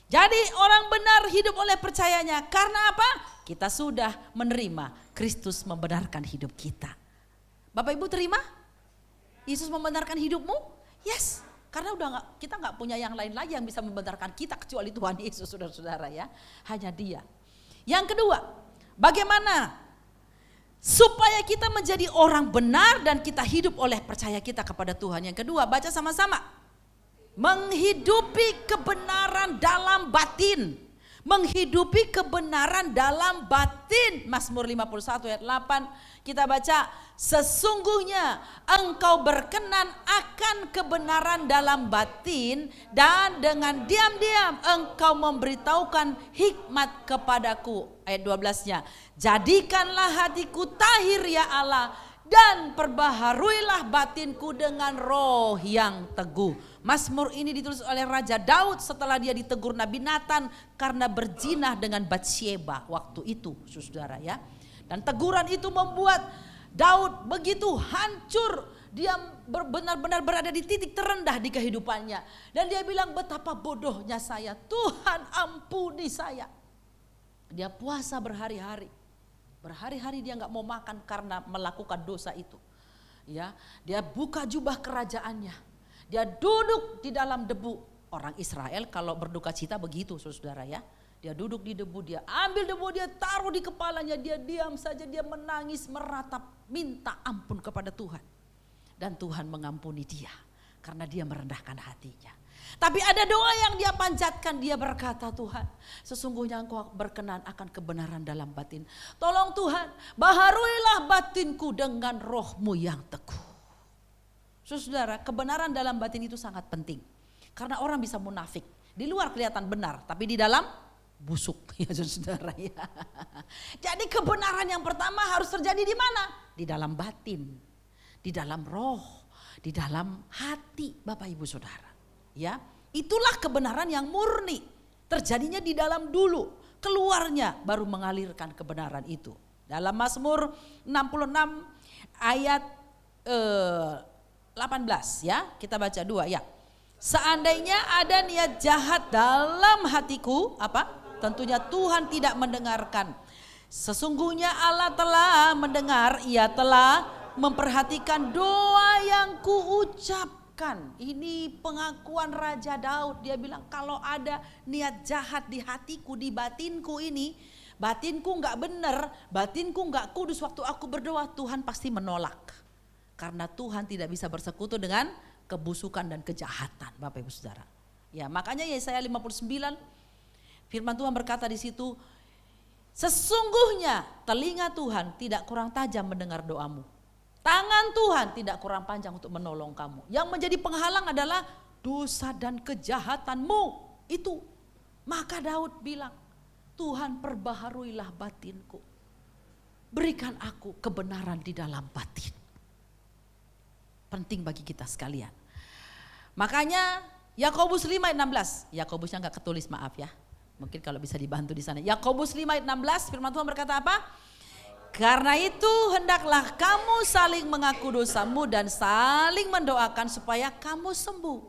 Jadi orang benar hidup oleh percayanya. Karena apa? Kita sudah menerima Kristus membenarkan hidup kita. Bapak Ibu terima? Yesus membenarkan hidupmu? Yes. Karena kita nggak punya yang lain lagi yang bisa membenarkan kita kecuali Tuhan Yesus, saudara-saudara ya. Hanya Dia. Yang kedua, bagaimana supaya kita menjadi orang benar dan kita hidup oleh percaya kita kepada Tuhan. Yang kedua, baca sama-sama. Menghidupi kebenaran dalam batin. Menghidupi kebenaran dalam batin. Mazmur 51 ayat 8 kita baca, sesungguhnya engkau berkenan akan kebenaran dalam batin dan dengan diam-diam engkau memberitahukan hikmat kepadaku. Ayat 12-nya, jadikanlah hatiku tahir ya Allah dan perbaharuilah batinku dengan roh yang teguh. Mazmur ini ditulis oleh Raja Daud setelah dia ditegur Nabi Nathan karena berzinah dengan Batsyeba waktu itu, saudara ya. Dan teguran itu membuat Daud begitu hancur. Dia benar-benar berada di titik terendah di kehidupannya. Dan dia bilang, betapa bodohnya saya, Tuhan ampuni saya. Dia puasa berhari-hari. Berhari-hari dia gak mau makan karena melakukan dosa itu. Ya, dia buka jubah kerajaannya. Dia duduk di dalam debu. Orang Israel kalau berduka cita begitu, saudara ya. Dia duduk di debu, dia ambil debu, dia taruh di kepalanya, dia diam saja, dia menangis, meratap, minta ampun kepada Tuhan. Dan Tuhan mengampuni dia karena dia merendahkan hatinya. Tapi ada doa yang dia panjatkan, dia berkata, Tuhan, sesungguhnya engkau berkenan akan kebenaran dalam batin. Tolong Tuhan, baharuilah batinku dengan rohmu yang teguh. Saudara, kebenaran dalam batin itu sangat penting. Karena orang bisa munafik. Di luar kelihatan benar, tapi di dalam busuk. Ya saudara ya. Jadi kebenaran yang pertama harus terjadi di mana? Di dalam batin. Di dalam roh. Di dalam hati Bapak Ibu Saudara. Ya, itulah kebenaran yang murni. Terjadinya di dalam dulu. Keluarnya baru mengalirkan kebenaran itu. Dalam Mazmur 66 ayat 18 ya, kita baca 2 ya. Seandainya ada niat jahat dalam hatiku, apa? Tentunya Tuhan tidak mendengarkan. Sesungguhnya Allah telah mendengar, Ia telah memperhatikan doa yang kuucapkan. Ini pengakuan Raja Daud. Dia bilang kalau ada niat jahat di hatiku, di batinku ini, batinku gak benar, batinku gak kudus waktu aku berdoa, Tuhan pasti menolak. Karena Tuhan tidak bisa bersekutu dengan kebusukan dan kejahatan, Bapak Ibu Saudara. Ya, makanya Yesaya 59 firman Tuhan berkata di situ, sesungguhnya telinga Tuhan tidak kurang tajam mendengar doamu. Tangan Tuhan tidak kurang panjang untuk menolong kamu. Yang menjadi penghalang adalah dosa dan kejahatanmu itu. Maka Daud bilang, Tuhan perbaharuilah batinku. Berikan aku kebenaran di dalam batin. Penting bagi kita sekalian. Makanya Yakobus 5 ayat 16. Yakobusnya gak ketulis, maaf ya. Mungkin kalau bisa dibantu di sana. Yakobus 5 ayat 16 firman Tuhan berkata apa? Karena itu hendaklah kamu saling mengaku dosamu dan saling mendoakan supaya kamu sembuh.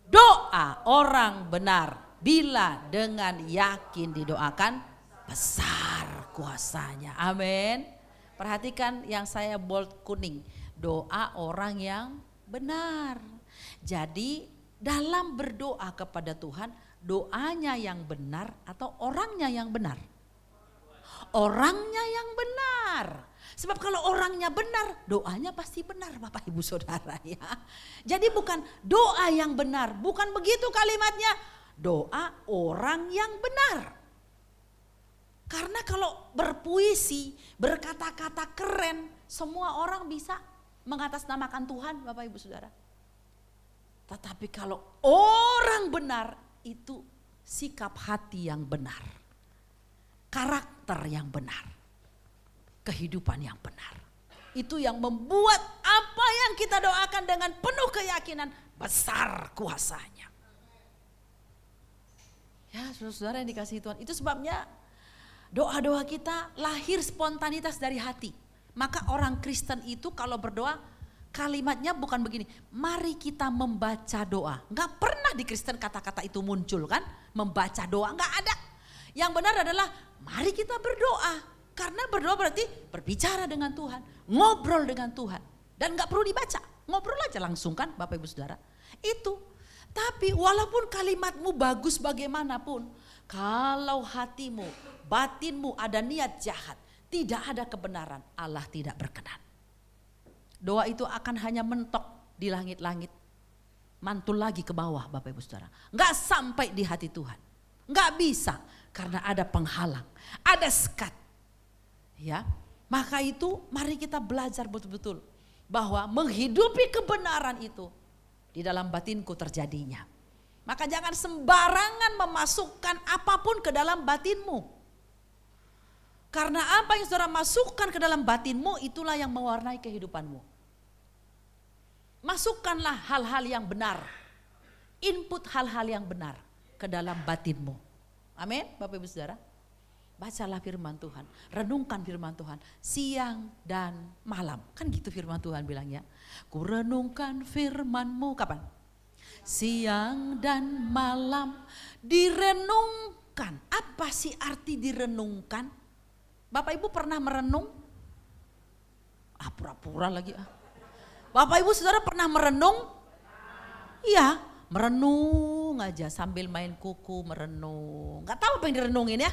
Doa orang benar bila dengan yakin didoakan besar kuasanya. Amin. Perhatikan yang saya bold kuning. Doa orang yang benar. Jadi dalam berdoa kepada Tuhan, doanya yang benar atau orangnya yang benar? Orangnya yang benar. Sebab kalau orangnya benar, doanya pasti benar Bapak Ibu Saudara ya. Jadi bukan doa yang benar, bukan begitu kalimatnya. Doa orang yang benar. Karena kalau berpuisi, berkata-kata keren, semua orang bisa mengatasnamakan Tuhan Bapak Ibu Saudara. Tetapi kalau orang benar itu sikap hati yang benar, karakter yang benar, kehidupan yang benar. Itu yang membuat apa yang kita doakan dengan penuh keyakinan besar kuasanya. Ya saudara-saudara yang dikasihi Tuhan, itu sebabnya doa-doa kita lahir spontanitas dari hati. Maka orang Kristen itu kalau berdoa kalimatnya bukan begini, mari kita membaca doa. Enggak pernah di Kristen kata-kata itu muncul kan, membaca doa, enggak ada. Yang benar adalah mari kita berdoa. Karena berdoa berarti berbicara dengan Tuhan, ngobrol dengan Tuhan. Dan enggak perlu dibaca, ngobrol aja langsung kan Bapak Ibu Saudara. Itu, tapi walaupun kalimatmu bagus bagaimanapun, kalau hatimu, batinmu ada niat jahat, tidak ada kebenaran, Allah tidak berkenan. Doa itu akan hanya mentok di langit-langit, mantul lagi ke bawah Bapak Ibu Saudara. Enggak sampai di hati Tuhan, enggak bisa karena ada penghalang, ada sekat. Ya, maka itu mari kita belajar betul-betul bahwa menghidupi kebenaran itu di dalam batinku terjadinya. Maka jangan sembarangan memasukkan apapun ke dalam batinmu. Karena apa yang saudara masukkan ke dalam batinmu itulah yang mewarnai kehidupanmu. Masukkanlah hal-hal yang benar. Input hal-hal yang benar ke dalam batinmu. Amin Bapak Ibu Saudara. Bacalah firman Tuhan, renungkan firman Tuhan siang dan malam. Kan gitu firman Tuhan bilangnya. Ku renungkan firman-Mu kapan? Siang dan malam direnungkan. Apa sih arti direnungkan? Bapak Ibu pernah merenung? Pura-pura lagi. Bapak Ibu Saudara pernah merenung? Iya, merenung aja sambil main kuku merenung. Gak tahu apa yang direnungin ya?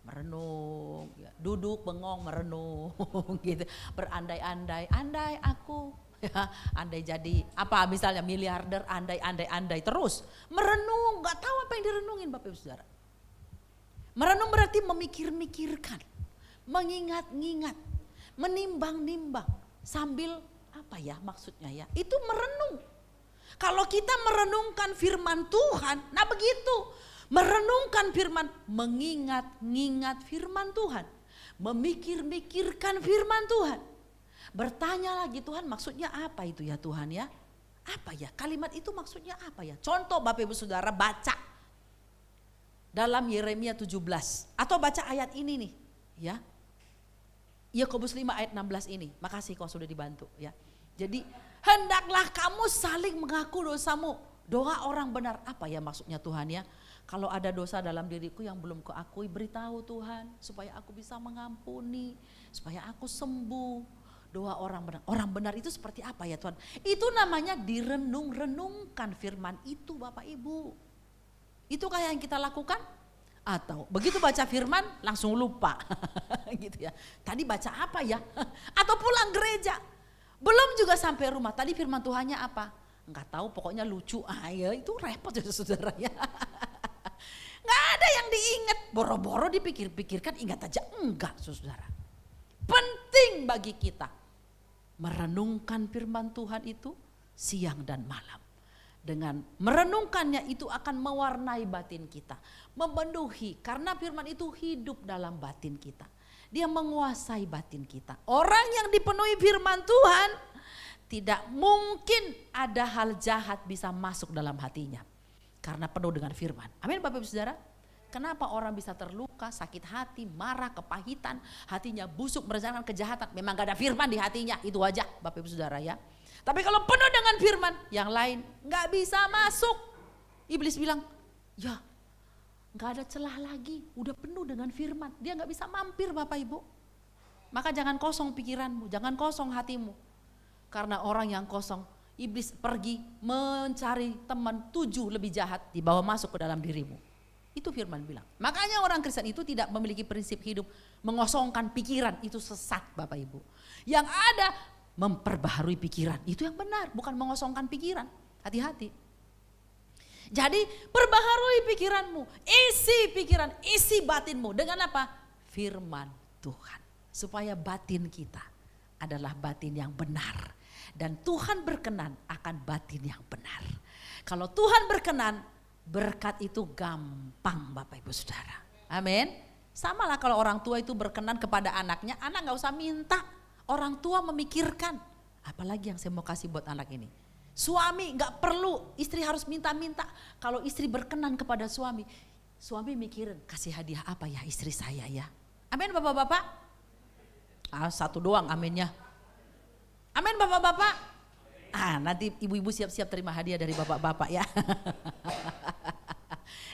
Merenung, ya, duduk bengong merenung gitu, berandai-andai, andai aku, ya, andai jadi apa misalnya miliarder, andai terus merenung, nggak tahu apa yang direnungin Bapak Ibu Saudara. Merenung berarti memikir-mikirkan, mengingat-ingat, menimbang-nimbang sambil apa ya maksudnya ya? Itu merenung. Kalau kita merenungkan firman Tuhan, nah begitu. Merenungkan firman, mengingat-ingat firman Tuhan, memikir-mikirkan firman Tuhan. Bertanya lagi Tuhan maksudnya apa itu ya Tuhan ya? Apa ya kalimat itu maksudnya apa ya? Contoh Bapak Ibu Saudara baca dalam Yeremia 17 atau baca ayat ini nih ya. Yakobus 5 ayat 16 ini. Makasih kau sudah dibantu ya. Jadi hendaklah kamu saling mengaku dosamu. Doa orang benar apa ya maksudnya Tuhan ya? Kalau ada dosa dalam diriku yang belum kuakui, beritahu Tuhan supaya aku bisa mengampuni, supaya aku sembuh. Doa orang benar. Orang benar itu seperti apa ya Tuhan? Itu namanya direnung-renungkan firman itu Bapak Ibu. Itu kayak yang kita lakukan? Atau begitu baca firman langsung lupa gitu ya. Tadi baca apa ya? Atau pulang gereja. Belum juga sampai rumah. Tadi firman Tuhannya apa? Enggak tahu pokoknya lucu. Ya itu repot ya saudara ya. Nggak ada yang diingat, boro-boro dipikir-pikirkan, ingat aja enggak saudara. Penting bagi kita merenungkan firman Tuhan itu siang dan malam. Dengan merenungkannya itu akan mewarnai batin kita, memenuhi karena firman itu hidup dalam batin kita. Dia menguasai batin kita. Orang yang dipenuhi firman Tuhan tidak mungkin ada hal jahat bisa masuk dalam hatinya. Karena penuh dengan firman. Amin Bapak Ibu Saudara. Kenapa orang bisa terluka, sakit hati, marah, kepahitan, hatinya busuk, merencanakan kejahatan. Memang gak ada firman di hatinya, itu aja Bapak Ibu Saudara ya. Tapi kalau penuh dengan firman, yang lain gak bisa masuk. Iblis bilang, ya gak ada celah lagi, udah penuh dengan firman. Dia gak bisa mampir Bapak Ibu. Maka jangan kosong pikiranmu, jangan kosong hatimu. Karena orang yang kosong, iblis pergi mencari teman 7 lebih jahat, dibawa masuk ke dalam dirimu. Itu firman bilang. Makanya orang Kristen itu tidak memiliki prinsip hidup mengosongkan pikiran, itu sesat Bapak Ibu. Yang ada memperbaharui pikiran, itu yang benar, bukan mengosongkan pikiran. Hati-hati. Jadi perbaharui pikiranmu, isi pikiran, isi batinmu dengan apa? Firman Tuhan. Supaya batin kita adalah batin yang benar. Dan Tuhan berkenan akan batin yang benar. Kalau Tuhan berkenan, berkat itu gampang Bapak Ibu Saudara. Amin. Sama lah kalau orang tua itu berkenan kepada anaknya, anak gak usah minta. Orang tua memikirkan. Apalagi yang saya mau kasih buat anak ini. Suami gak perlu, istri harus minta-minta. Kalau istri berkenan kepada suami, suami mikirin kasih hadiah apa ya istri saya ya. Amin Bapak-Bapak. Satu doang aminnya. Amin Bapak-Bapak. Nanti ibu-ibu siap-siap terima hadiah dari bapak-bapak ya.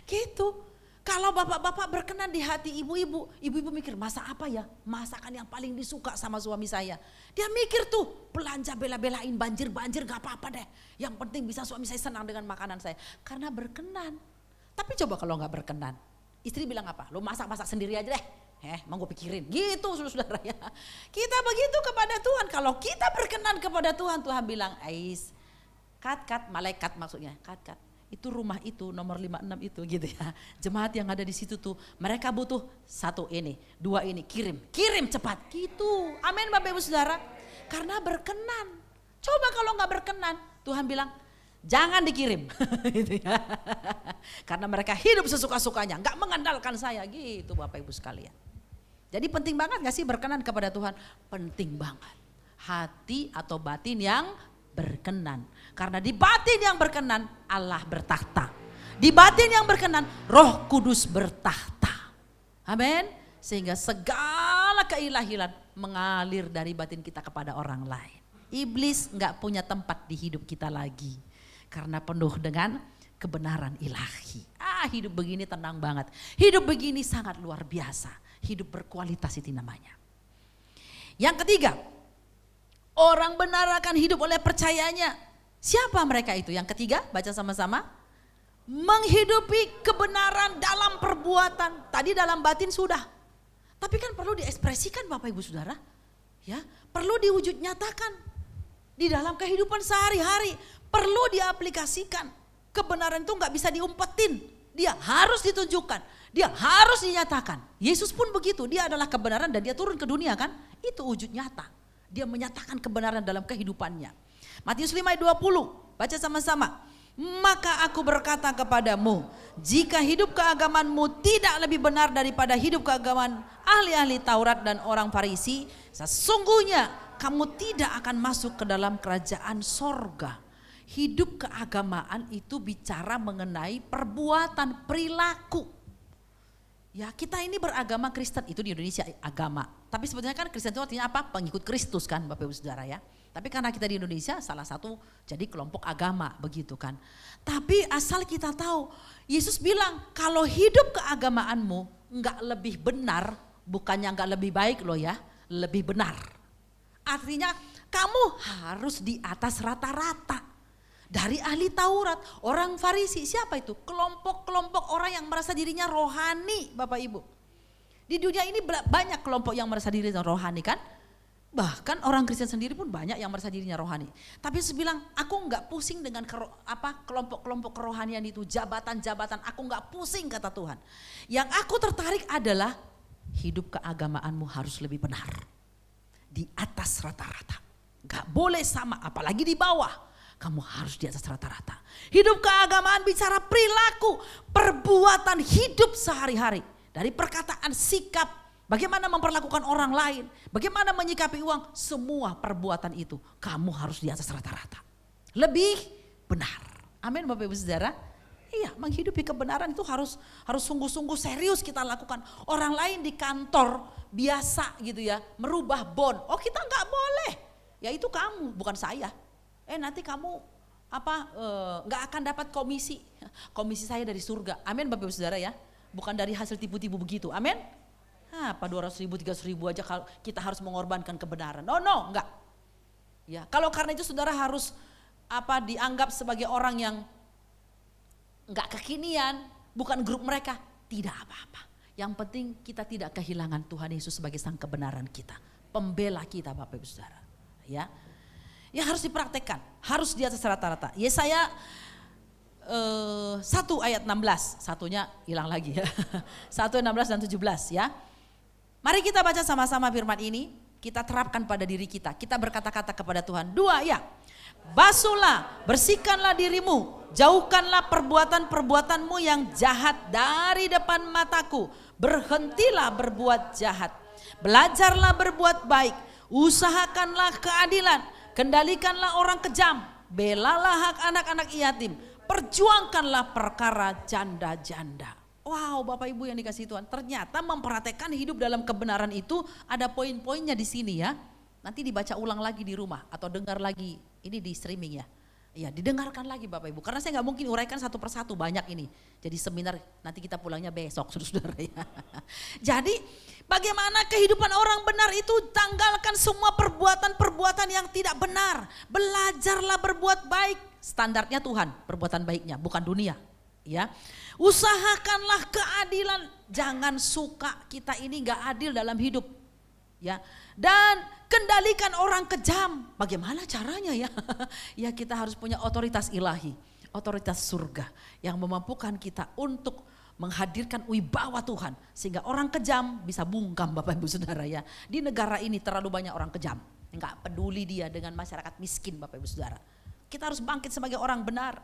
Gitu. Kalau bapak-bapak berkenan di hati ibu-ibu, ibu-ibu mikir masak apa ya? Masakan yang paling disuka sama suami saya. Dia mikir tuh belanja bela-belain banjir-banjir gak apa-apa deh. Yang penting bisa suami saya senang dengan makanan saya. Karena berkenan. Tapi coba kalau gak berkenan, istri bilang apa? Lo masak-masak sendiri aja deh. Mau gue pikirin gitu saudara ya. Kita begitu kepada Tuhan. Kalau kita berkenan kepada Tuhan, Tuhan bilang ais cut malaikat maksudnya cut itu rumah itu nomor 56 itu gitu ya. Jemaat yang ada di situ tuh mereka butuh 1 ini 2 ini kirim cepat gitu. Amin Bapak Ibu Saudara. Karena berkenan. Coba kalau gak berkenan, Tuhan bilang jangan dikirim gitu ya. Karena mereka hidup sesuka-sukanya, gak mengandalkan saya gitu Bapak Ibu sekalian. Jadi penting banget gak sih berkenan kepada Tuhan? Penting banget. Hati atau batin yang berkenan. Karena di batin yang berkenan Allah bertakhta. Di batin yang berkenan Roh Kudus bertakhta. Amin. Sehingga segala keilahian mengalir dari batin kita kepada orang lain. Iblis gak punya tempat di hidup kita lagi. Karena penuh dengan kebenaran ilahi. Hidup begini tenang banget. Hidup begini sangat luar biasa. Hidup berkualitas itu namanya. Yang ketiga, orang benar akan hidup oleh percayanya. Siapa mereka itu? Yang ketiga, baca sama-sama. Menghidupi kebenaran dalam perbuatan. Tadi dalam batin sudah. Tapi kan perlu diekspresikan Bapak Ibu Saudara. Ya, perlu diwujud nyatakan. Di dalam kehidupan sehari-hari. Perlu diaplikasikan. Kebenaran itu gak bisa diumpetin. Dia harus ditunjukkan. Dia harus dinyatakan. Yesus pun begitu, dia adalah kebenaran dan dia turun ke dunia kan. Itu wujud nyata. Dia menyatakan kebenaran dalam kehidupannya. Matius 5 ayat 20, baca sama-sama. Maka aku berkata kepadamu, jika hidup keagamanmu tidak lebih benar daripada hidup keagamaan ahli-ahli Taurat dan orang Farisi, sesungguhnya kamu tidak akan masuk ke dalam kerajaan sorga. Hidup keagamaan itu bicara mengenai perbuatan, perilaku. Ya kita ini beragama Kristen, itu di Indonesia agama. Tapi sebetulnya kan Kristen itu artinya apa? Pengikut Kristus kan Bapak Ibu Saudara ya. Tapi karena kita di Indonesia salah satu jadi kelompok agama begitu kan. Tapi asal kita tahu, Yesus bilang kalau hidup keagamaanmu enggak lebih benar, bukannya enggak lebih baik loh ya, lebih benar. Artinya kamu harus di atas rata-rata. Dari ahli Taurat, orang Farisi, siapa itu? Kelompok-kelompok orang yang merasa dirinya rohani Bapak Ibu. Di dunia ini banyak kelompok yang merasa dirinya rohani kan. Bahkan orang Kristen sendiri pun banyak yang merasa dirinya rohani. Tapi Yesus bilang, aku enggak pusing dengan kelompok-kelompok kerohanian itu, jabatan-jabatan, aku enggak pusing kata Tuhan. Yang aku tertarik adalah hidup keagamaanmu harus lebih benar. Di atas rata-rata. Enggak boleh sama, apalagi di bawah. Kamu harus di atas rata-rata. Hidup keagamaan bicara perilaku, perbuatan hidup sehari-hari. Dari perkataan, sikap, bagaimana memperlakukan orang lain, bagaimana menyikapi uang, semua perbuatan itu kamu harus di atas rata-rata. Lebih benar. Amin Bapak Ibu Saudara. Iya, menghidupi kebenaran itu harus sungguh-sungguh serius kita lakukan. Orang lain di kantor biasa gitu ya, merubah bond. Oh, kita nggak boleh. Ya itu kamu, bukan saya. Nanti kamu nggak akan dapat komisi. Komisi saya dari surga. Amin Bapak Ibu Saudara ya. Bukan dari hasil tipu-tipu begitu. Amin. Apa 200.000, 300.000 aja kalau kita harus mengorbankan kebenaran. No, enggak. Ya, kalau karena itu saudara harus dianggap sebagai orang yang enggak kekinian, bukan grup mereka, tidak apa-apa. Yang penting kita tidak kehilangan Tuhan Yesus sebagai sang kebenaran kita, pembela kita Bapak Ibu Saudara. Ya harus dipraktekkan, harus di atas rata-rata. Yesaya 1 ayat 16, satunya hilang lagi ya. 1 16 dan 17 ya. Mari kita baca sama-sama firman ini, kita terapkan pada diri kita. Kita berkata-kata kepada Tuhan. 2 ya. Basuhlah, bersihkanlah dirimu, jauhkanlah perbuatan-perbuatanmu yang jahat dari depan mataku. Berhentilah berbuat jahat, belajarlah berbuat baik, usahakanlah keadilan, kendalikanlah orang kejam, belalah hak anak-anak yatim, perjuangkanlah perkara janda-janda. Wow, Bapak Ibu yang dikasihi Tuhan, ternyata memperhatikan hidup dalam kebenaran itu ada poin-poinnya di sini ya. Nanti dibaca ulang lagi di rumah atau dengar lagi, ini di streaming ya. Ya didengarkan lagi Bapak Ibu, karena saya nggak mungkin uraikan satu persatu, banyak ini. Jadi seminar nanti kita pulangnya besok saudara ya. Jadi bagaimana kehidupan orang benar itu, tanggalkan semua perbuatan-perbuatan yang tidak benar. Belajarlah berbuat baik, standarnya Tuhan perbuatan baiknya, bukan dunia. Ya, usahakanlah keadilan, jangan suka kita ini nggak adil dalam hidup. Ya, dan kendalikan orang kejam. Bagaimana caranya ya? Ya kita harus punya otoritas ilahi, otoritas surga yang memampukan kita untuk menghadirkan wibawa Tuhan sehingga orang kejam bisa bungkam Bapak Ibu Saudara ya. Di negara ini terlalu banyak orang kejam, enggak peduli dia dengan masyarakat miskin Bapak Ibu Saudara. Kita harus bangkit sebagai orang benar.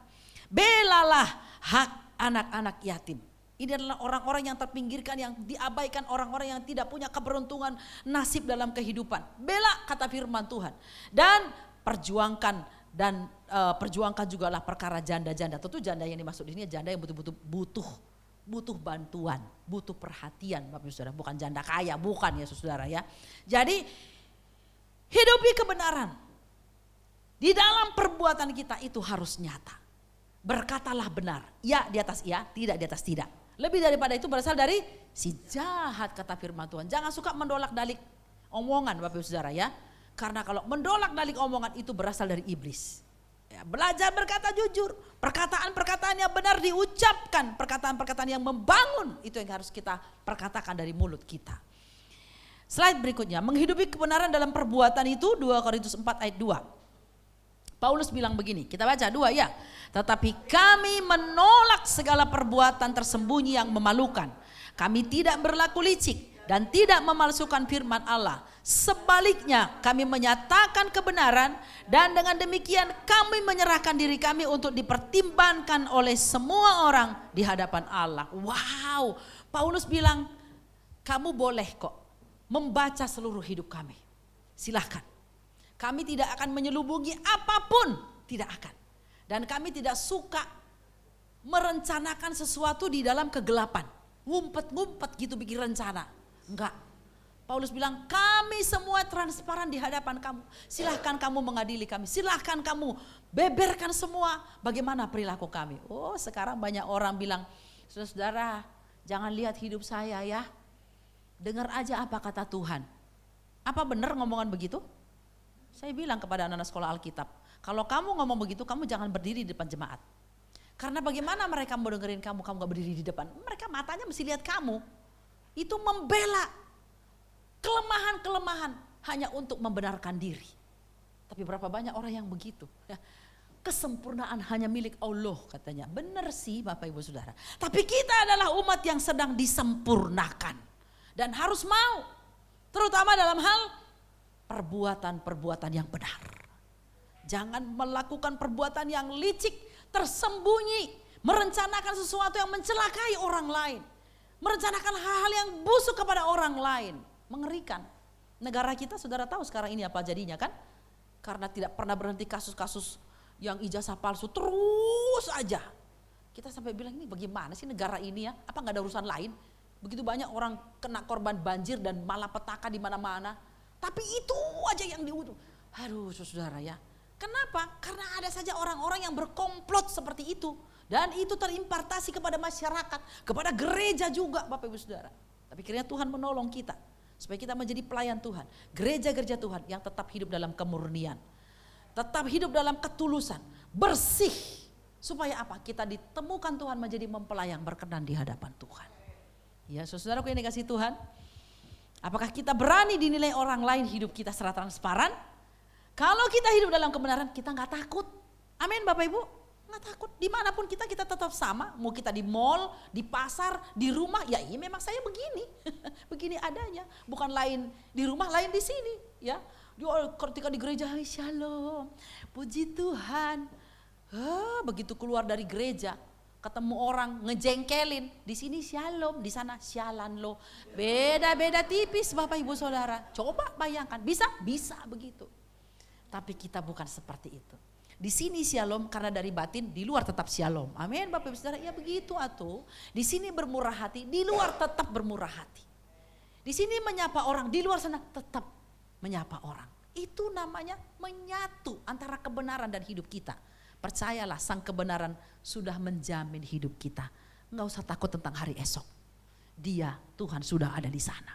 Belalah hak anak-anak yatim. Ini adalah orang-orang yang terpinggirkan, yang diabaikan, orang-orang yang tidak punya keberuntungan nasib dalam kehidupan. Bela kata firman Tuhan. Dan perjuangkan jugalah perkara janda-janda. Tentu janda yang dimaksud ini janda yang betul-betul butuh bantuan, butuh perhatian Bapak Ibu Saudara, bukan janda kaya, bukan ya Saudara ya. Jadi hidupi kebenaran. Di dalam perbuatan kita itu harus nyata. Berkatalah benar, ya di atas ya, tidak di atas tidak. Lebih daripada itu berasal dari si jahat kata firman Tuhan. Jangan suka mendolak-dalik omongan Bapak Ibu Saudara ya. Karena kalau mendolak-dalik omongan itu berasal dari iblis. Ya, belajar berkata jujur, perkataan-perkataan yang benar diucapkan, perkataan-perkataan yang membangun, itu yang harus kita perkatakan dari mulut kita. Slide berikutnya, menghidupi kebenaran dalam perbuatan itu 2 Korintus 4 ayat 2. Paulus bilang begini, kita baca 2 ya. Tetapi kami menolak segala perbuatan tersembunyi yang memalukan. Kami tidak berlaku licik dan tidak memalsukan firman Allah. Sebaliknya kami menyatakan kebenaran dan dengan demikian kami menyerahkan diri kami untuk dipertimbangkan oleh semua orang di hadapan Allah. Wow, Paulus bilang kamu boleh kok membaca seluruh hidup kami. Silahkan. Kami tidak akan menyelubungi apapun, tidak akan. Dan kami tidak suka merencanakan sesuatu di dalam kegelapan. Ngumpet-ngumpet gitu bikin rencana. Enggak. Paulus bilang kami semua transparan di hadapan kamu. Silahkan kamu mengadili kami. Silahkan kamu beberkan semua bagaimana perilaku kami. Oh sekarang banyak orang bilang, saudara jangan lihat hidup saya ya. Dengar aja apa kata Tuhan. Apa benar ngomongan begitu? Saya bilang kepada anak-anak sekolah Alkitab, kalau kamu ngomong begitu kamu jangan berdiri di depan jemaat. Karena bagaimana mereka mau dengerin kamu gak berdiri di depan. Mereka matanya mesti lihat kamu. Itu membela kelemahan-kelemahan hanya untuk membenarkan diri. Tapi berapa banyak orang yang begitu. Ya. Kesempurnaan hanya milik Allah katanya. Benar sih Bapak Ibu Saudara. Tapi kita adalah umat yang sedang disempurnakan. Dan harus mau. Terutama dalam hal perbuatan-perbuatan yang benar. Jangan melakukan perbuatan yang licik, tersembunyi, merencanakan sesuatu yang mencelakai orang lain, merencanakan hal-hal yang busuk kepada orang lain. Mengerikan. Negara kita saudara tahu sekarang ini apa jadinya kan? Karena tidak pernah berhenti kasus-kasus yang ijazah palsu terus aja. Kita sampai bilang ini bagaimana sih negara ini ya? Apa nggak ada urusan lain? Begitu banyak orang kena korban banjir dan malapetaka di mana-mana. Tapi itu aja yang diutuh. Aduh saudara ya. Kenapa? Karena ada saja orang-orang yang berkomplot seperti itu. Dan itu terimpartasi kepada masyarakat, kepada gereja juga Bapak Ibu Saudara. Tapi kiranya Tuhan menolong kita supaya kita menjadi pelayan Tuhan. Gereja-gereja Tuhan yang tetap hidup dalam kemurnian. Tetap hidup dalam ketulusan, bersih. Supaya apa? Kita ditemukan Tuhan menjadi mempelai yang berkenan di hadapan Tuhan. Ya saudaraku yang dikasihi Tuhan. Apakah kita berani dinilai orang lain hidup kita secara transparan? Kalau kita hidup dalam kebenaran kita gak takut. Amin Bapak Ibu. Nggak takut, dimanapun kita tetap sama. Mau kita di mall, di pasar, di rumah, ya iya memang saya begini. Begini adanya, bukan lain di rumah, lain di sini. Ya, ketika di gereja, shalom, puji Tuhan. Begitu keluar dari gereja, ketemu orang ngejengkelin, di sini shalom, di sana syalan lo. Beda-beda tipis Bapak Ibu Saudara. Coba bayangkan, bisa begitu. Tapi kita bukan seperti itu. Di sini shalom karena dari batin, di luar tetap shalom. Amin Bapak Ibu Saudara. Ya begitu atuh. Di sini bermurah hati, di luar tetap bermurah hati. Di sini menyapa orang, di luar sana tetap menyapa orang. Itu namanya menyatu antara kebenaran dan hidup kita. Percayalah sang kebenaran sudah menjamin hidup kita. Enggak usah takut tentang hari esok. Dia, Tuhan sudah ada di sana.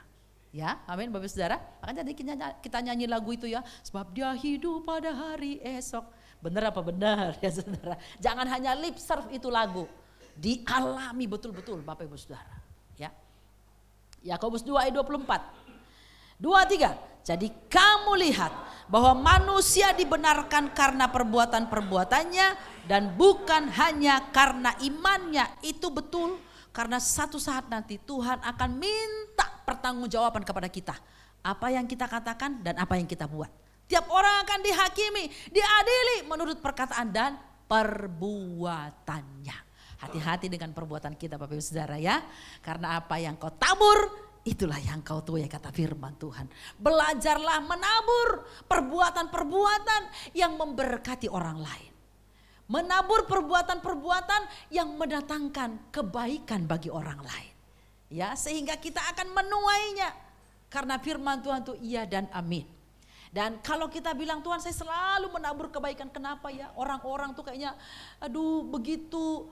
Ya, amin Bapak Ibu Saudara. Makanya tadi kita nyanyi lagu itu ya. Sebab dia hidup pada hari esok. Benar apa benar ya saudara? Jangan hanya lip serve itu lagu. Dialami betul-betul Bapak Ibu Saudara. Ya. Yakobus 2 ayat 24. 23. Jadi kamu lihat bahwa manusia dibenarkan karena perbuatan-perbuatannya dan bukan hanya karena imannya. Itu betul karena satu saat nanti Tuhan akan minta pertanggungjawaban kepada kita. Apa yang kita katakan dan apa yang kita buat. Tiap orang akan dihakimi, diadili menurut perkataan dan perbuatannya. Hati-hati dengan perbuatan kita Bapak Ibu Saudara ya. Karena apa yang kau tabur, itulah yang kau tuai kata firman Tuhan. Belajarlah menabur perbuatan-perbuatan yang memberkati orang lain. Menabur perbuatan-perbuatan yang mendatangkan kebaikan bagi orang lain. Ya, sehingga kita akan menuainya. Karena firman Tuhan itu iya dan amin. Dan kalau kita bilang Tuhan saya selalu menabur kebaikan, kenapa ya orang-orang tuh kayaknya aduh begitu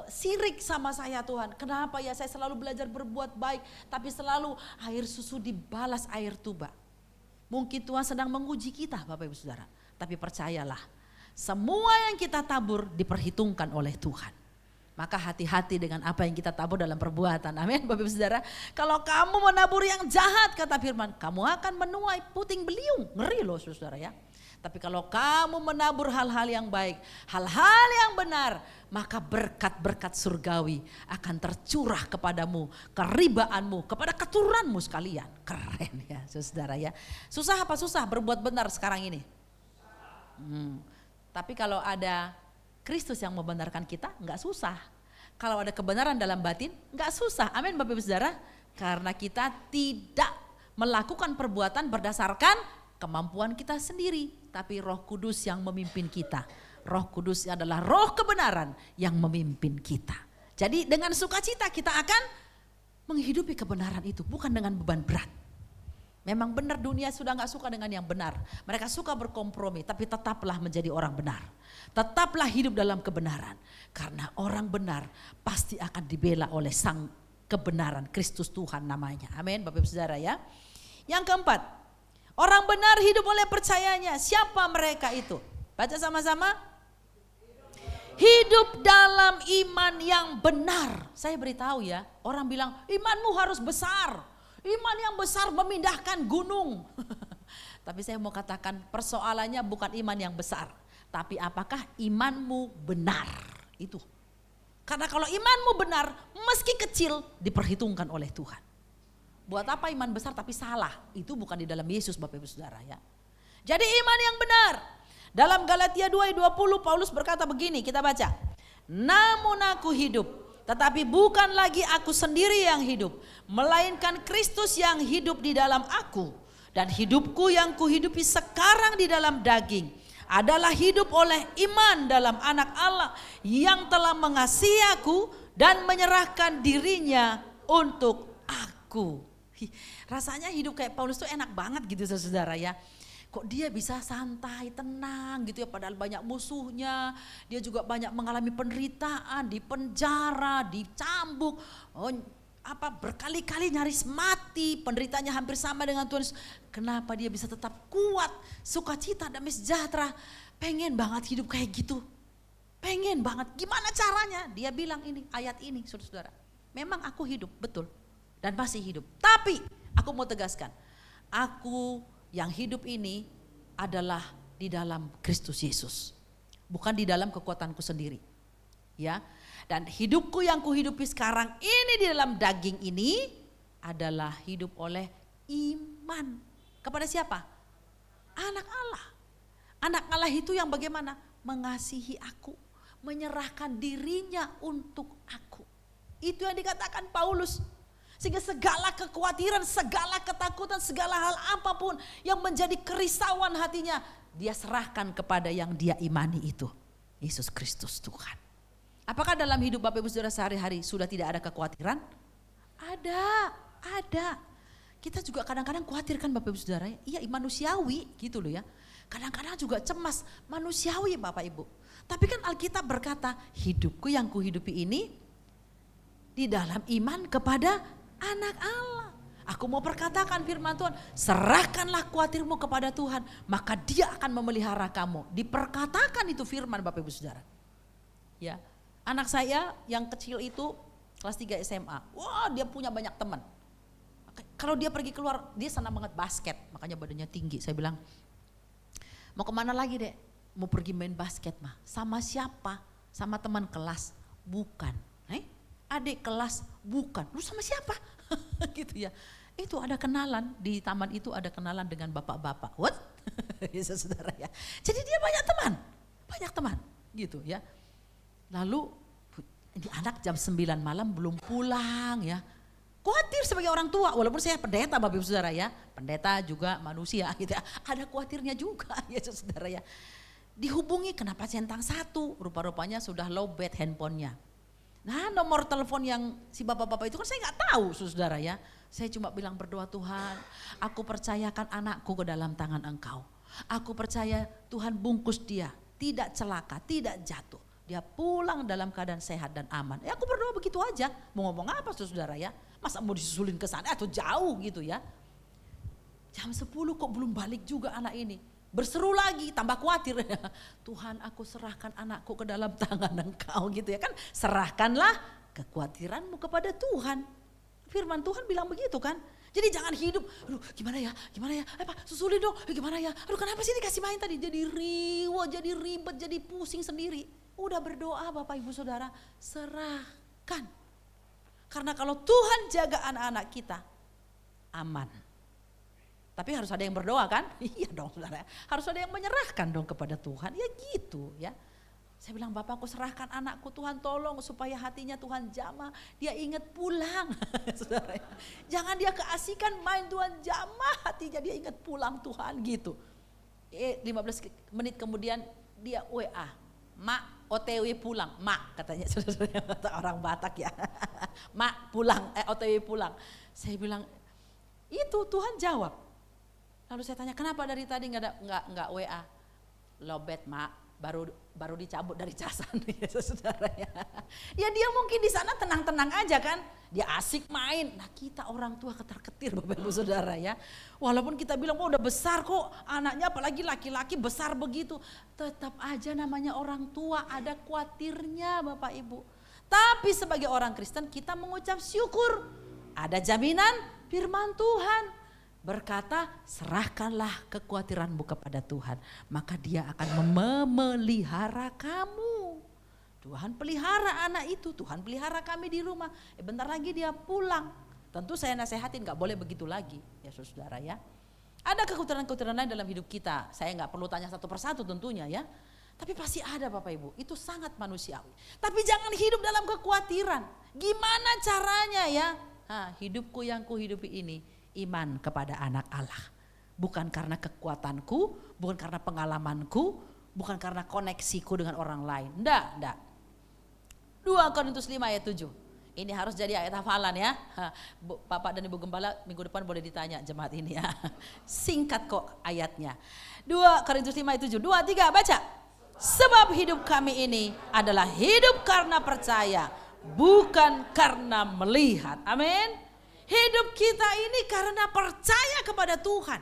sirik sama saya Tuhan. Kenapa ya saya selalu belajar berbuat baik tapi selalu air susu dibalas air tuba. Mungkin Tuhan sedang menguji kita Bapak Ibu Saudara. Tapi percayalah semua yang kita tabur diperhitungkan oleh Tuhan. Maka hati-hati dengan apa yang kita tabur dalam perbuatan. Amin Bapak Ibu Saudara. Kalau kamu menabur yang jahat kata firman, kamu akan menuai puting beliung. Ngeri loh saudara ya. Tapi kalau kamu menabur hal-hal yang baik, hal-hal yang benar, maka berkat-berkat surgawi akan tercurah kepadamu, keribaanmu, kepada keturunanmu sekalian. Keren ya saudara ya. Susah apa susah berbuat benar sekarang ini? Tapi kalau ada Kristus yang membenarkan kita enggak susah. Kalau ada kebenaran dalam batin enggak susah. Amin Bapak Ibu Saudara. Karena kita tidak melakukan perbuatan berdasarkan kemampuan kita sendiri. Tapi Roh Kudus yang memimpin kita. Roh Kudus adalah roh kebenaran yang memimpin kita. Jadi dengan sukacita kita akan menghidupi kebenaran itu. Bukan dengan beban berat. Memang benar dunia sudah gak suka dengan yang benar. Mereka suka berkompromi tapi tetaplah menjadi orang benar. Tetaplah hidup dalam kebenaran. Karena orang benar pasti akan dibela oleh sang kebenaran. Kristus Tuhan namanya. Amin Bapak Ibu Saudara ya. Yang keempat. Orang benar hidup oleh percayanya. Siapa mereka itu? Baca sama-sama. Hidup dalam iman yang benar. Saya beritahu ya. Orang bilang imanmu harus besar. Iman yang besar memindahkan gunung. Tapi saya mau katakan persoalannya bukan iman yang besar. Tapi apakah imanmu benar? Itu. Karena kalau imanmu benar, meski kecil diperhitungkan oleh Tuhan. Buat apa iman besar tapi salah? Itu bukan di dalam Yesus Bapak Ibu Saudara ya. Jadi iman yang benar. Dalam Galatia 2 ayat 20 Paulus berkata begini, kita baca. Namun aku hidup, tetapi bukan lagi aku sendiri yang hidup, melainkan Kristus yang hidup di dalam aku. Dan hidupku yang kuhidupi sekarang di dalam daging adalah hidup oleh iman dalam anak Allah yang telah mengasihi aku dan menyerahkan dirinya untuk aku. Rasanya hidup kayak Paulus tuh enak banget gitu saudara ya. Kok dia bisa santai, tenang gitu ya, padahal banyak musuhnya. Dia juga banyak mengalami penderitaan, di penjara, dicambuk, berkali-kali nyaris mati, penderitaannya hampir sama dengan Tuhan Yesus. Kenapa dia bisa tetap kuat, sukacita, damai sejahtera? Pengen banget hidup kayak gitu. Pengen banget. Gimana caranya? Dia bilang ini, ayat ini saudara-saudara. Memang aku hidup, betul. Dan masih hidup. Tapi aku mau tegaskan, aku yang hidup ini adalah di dalam Kristus Yesus. Bukan di dalam kekuatanku sendiri. Ya. Dan hidupku yang kuhidupi sekarang ini di dalam daging ini adalah hidup oleh iman. Kepada siapa? Anak Allah. Anak Allah itu yang bagaimana? Mengasihi aku, menyerahkan dirinya untuk aku. Itu yang dikatakan Paulus. Sehingga segala kekhawatiran, segala ketakutan, segala hal apapun yang menjadi kerisauan hatinya, dia serahkan kepada yang dia imani itu, Yesus Kristus Tuhan. Apakah dalam hidup Bapak Ibu Saudara sehari-hari sudah tidak ada kekhawatiran? Ada. Kita juga kadang-kadang khawatir kan Bapak Ibu Saudara, iya manusiawi gitu loh ya. Kadang-kadang juga cemas, manusiawi Bapak Ibu. Tapi kan Alkitab berkata, hidupku yang kuhidupi ini di dalam iman kepada anak Allah. Aku mau perkatakan firman Tuhan, serahkanlah khawatirmu kepada Tuhan, maka Dia akan memelihara kamu. Diperkatakan itu firman Bapak Ibu Saudara. Ya, anak saya yang kecil itu kelas 3 SMA. Wah, dia punya banyak teman. Kalau dia pergi keluar, dia senang banget basket, makanya badannya tinggi. Saya bilang, mau kemana lagi dek? Mau pergi main basket mah. Sama siapa? Sama teman kelas? Bukan. Adik kelas? Bukan. Lu sama siapa? Gitu ya. Itu ada kenalan, di taman itu ada kenalan dengan bapak-bapak. What? Saudara ya. Jadi dia banyak teman gitu ya. Lalu ini anak jam 9 malam belum pulang ya. Khawatir sebagai orang tua, walaupun saya pendeta Bapak Ibu Saudara ya. Pendeta juga manusia gitu ya. Ada khawatirnya juga ya saudara ya. Dihubungi kenapa centang 1, rupa-rupanya sudah lowbat handphonenya. Nah nomor telepon yang si bapak-bapak itu kan saya gak tahu saudara ya. Saya cuma bilang berdoa, Tuhan aku percayakan anakku ke dalam tangan Engkau. Aku percaya Tuhan bungkus dia, tidak celaka, tidak jatuh. Dia pulang dalam keadaan sehat dan aman. Ya aku berdoa begitu aja. Mau ngomong apa saudara ya? Masa mau disusulin ke sana atau jauh gitu ya. Jam 10 kok belum balik juga anak ini. Berseru lagi, tambah khawatir. Tuhan aku serahkan anakku ke dalam tangan Engkau gitu ya kan. Serahkanlah kekhawatiranmu kepada Tuhan. Firman Tuhan bilang begitu kan. Jadi jangan hidup, aduh gimana ya, Pak susulin dong, gimana ya. Aduh kenapa sih dikasih main tadi, jadi riwah, jadi ribet, jadi pusing sendiri. Udah berdoa Bapak Ibu Saudara, serahkan. Karena kalau Tuhan jaga anak-anak kita, aman. Tapi harus ada yang berdoa kan? Iya dong saudara, harus ada yang menyerahkan dong kepada Tuhan, ya gitu ya. Saya bilang Bapak aku serahkan anakku Tuhan tolong supaya hatinya Tuhan jamah, dia ingat pulang. Saudara, jangan dia keasikan main Tuhan jamah hatinya, dia ingat pulang Tuhan gitu. 15 menit kemudian dia WA, Mak OTW pulang, Mak katanya saudara orang Batak ya. Mak pulang, OTW pulang. Saya bilang itu Tuhan jawab. Lalu saya tanya kenapa dari tadi nggak WA? Lobet Mak, baru dicabut dari casan ya saudara ya. Ya dia mungkin di sana tenang-tenang aja kan. Dia asik main. Nah kita orang tua ketar-ketir Bapak Ibu Saudara ya. Walaupun kita bilang udah besar kok anaknya, apalagi laki-laki besar begitu. Tetap aja namanya orang tua ada khawatirnya Bapak Ibu. Tapi sebagai orang Kristen kita mengucap syukur. Ada jaminan firman Tuhan. Berkata serahkanlah kekhawatiranmu kepada Tuhan. Maka dia akan memelihara kamu. Tuhan pelihara anak itu, Tuhan pelihara kami di rumah. Bentar lagi dia pulang. Tentu saya nasihatin gak boleh begitu lagi ya saudara ya. Ada kekhawatiran-kekhawatiran lain dalam hidup kita. Saya gak perlu tanya satu persatu tentunya ya. Tapi pasti ada Bapak Ibu, itu sangat manusiawi. Tapi jangan hidup dalam kekhawatiran. Gimana caranya ya? Hidupku yang kuhidupi ini iman kepada anak Allah. Bukan karena kekuatanku, bukan karena pengalamanku, bukan karena koneksiku dengan orang lain. Enggak. 2 Korintus 5 ayat 7. Ini harus jadi ayat hafalan ya. Bapak dan Ibu Gembala minggu depan boleh ditanya jemaat ini ya. Singkat kok ayatnya. 2 Korintus 5 ayat 7. 2, 3 baca. Sebab hidup kami ini adalah hidup karena percaya, bukan karena melihat. Amin. Hidup kita ini karena percaya kepada Tuhan,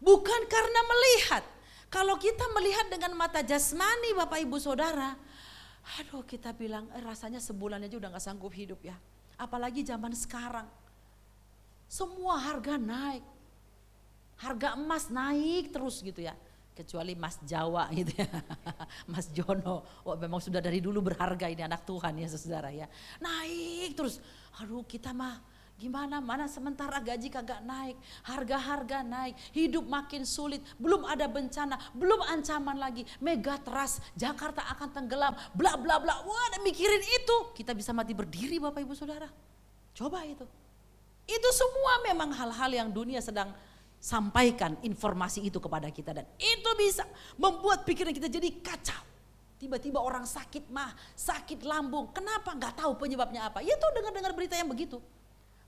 bukan karena melihat. Kalau kita melihat dengan mata jasmani Bapak Ibu Saudara, aduh kita bilang rasanya sebulan aja udah gak sanggup hidup ya. Apalagi zaman sekarang. Semua harga naik. Harga emas naik terus gitu ya. Kecuali Mas Jawa gitu ya. Mas Jono. Oh memang sudah dari dulu berharga ini anak Tuhan ya saudara ya. Naik terus. Aduh kita mah gimana, mana sementara gaji kagak naik, harga-harga naik, hidup makin sulit, belum ada bencana, belum ancaman lagi, megatrust, Jakarta akan tenggelam, bla bla bla. Wah, mikirin itu, kita bisa mati berdiri Bapak Ibu Saudara. Coba itu. Itu semua memang hal-hal yang dunia sedang sampaikan informasi itu kepada kita dan itu bisa membuat pikiran kita jadi kacau. Tiba-tiba orang sakit mah, sakit lambung, kenapa? Nggak tahu penyebabnya apa. Ya itu dengar-dengar berita yang begitu.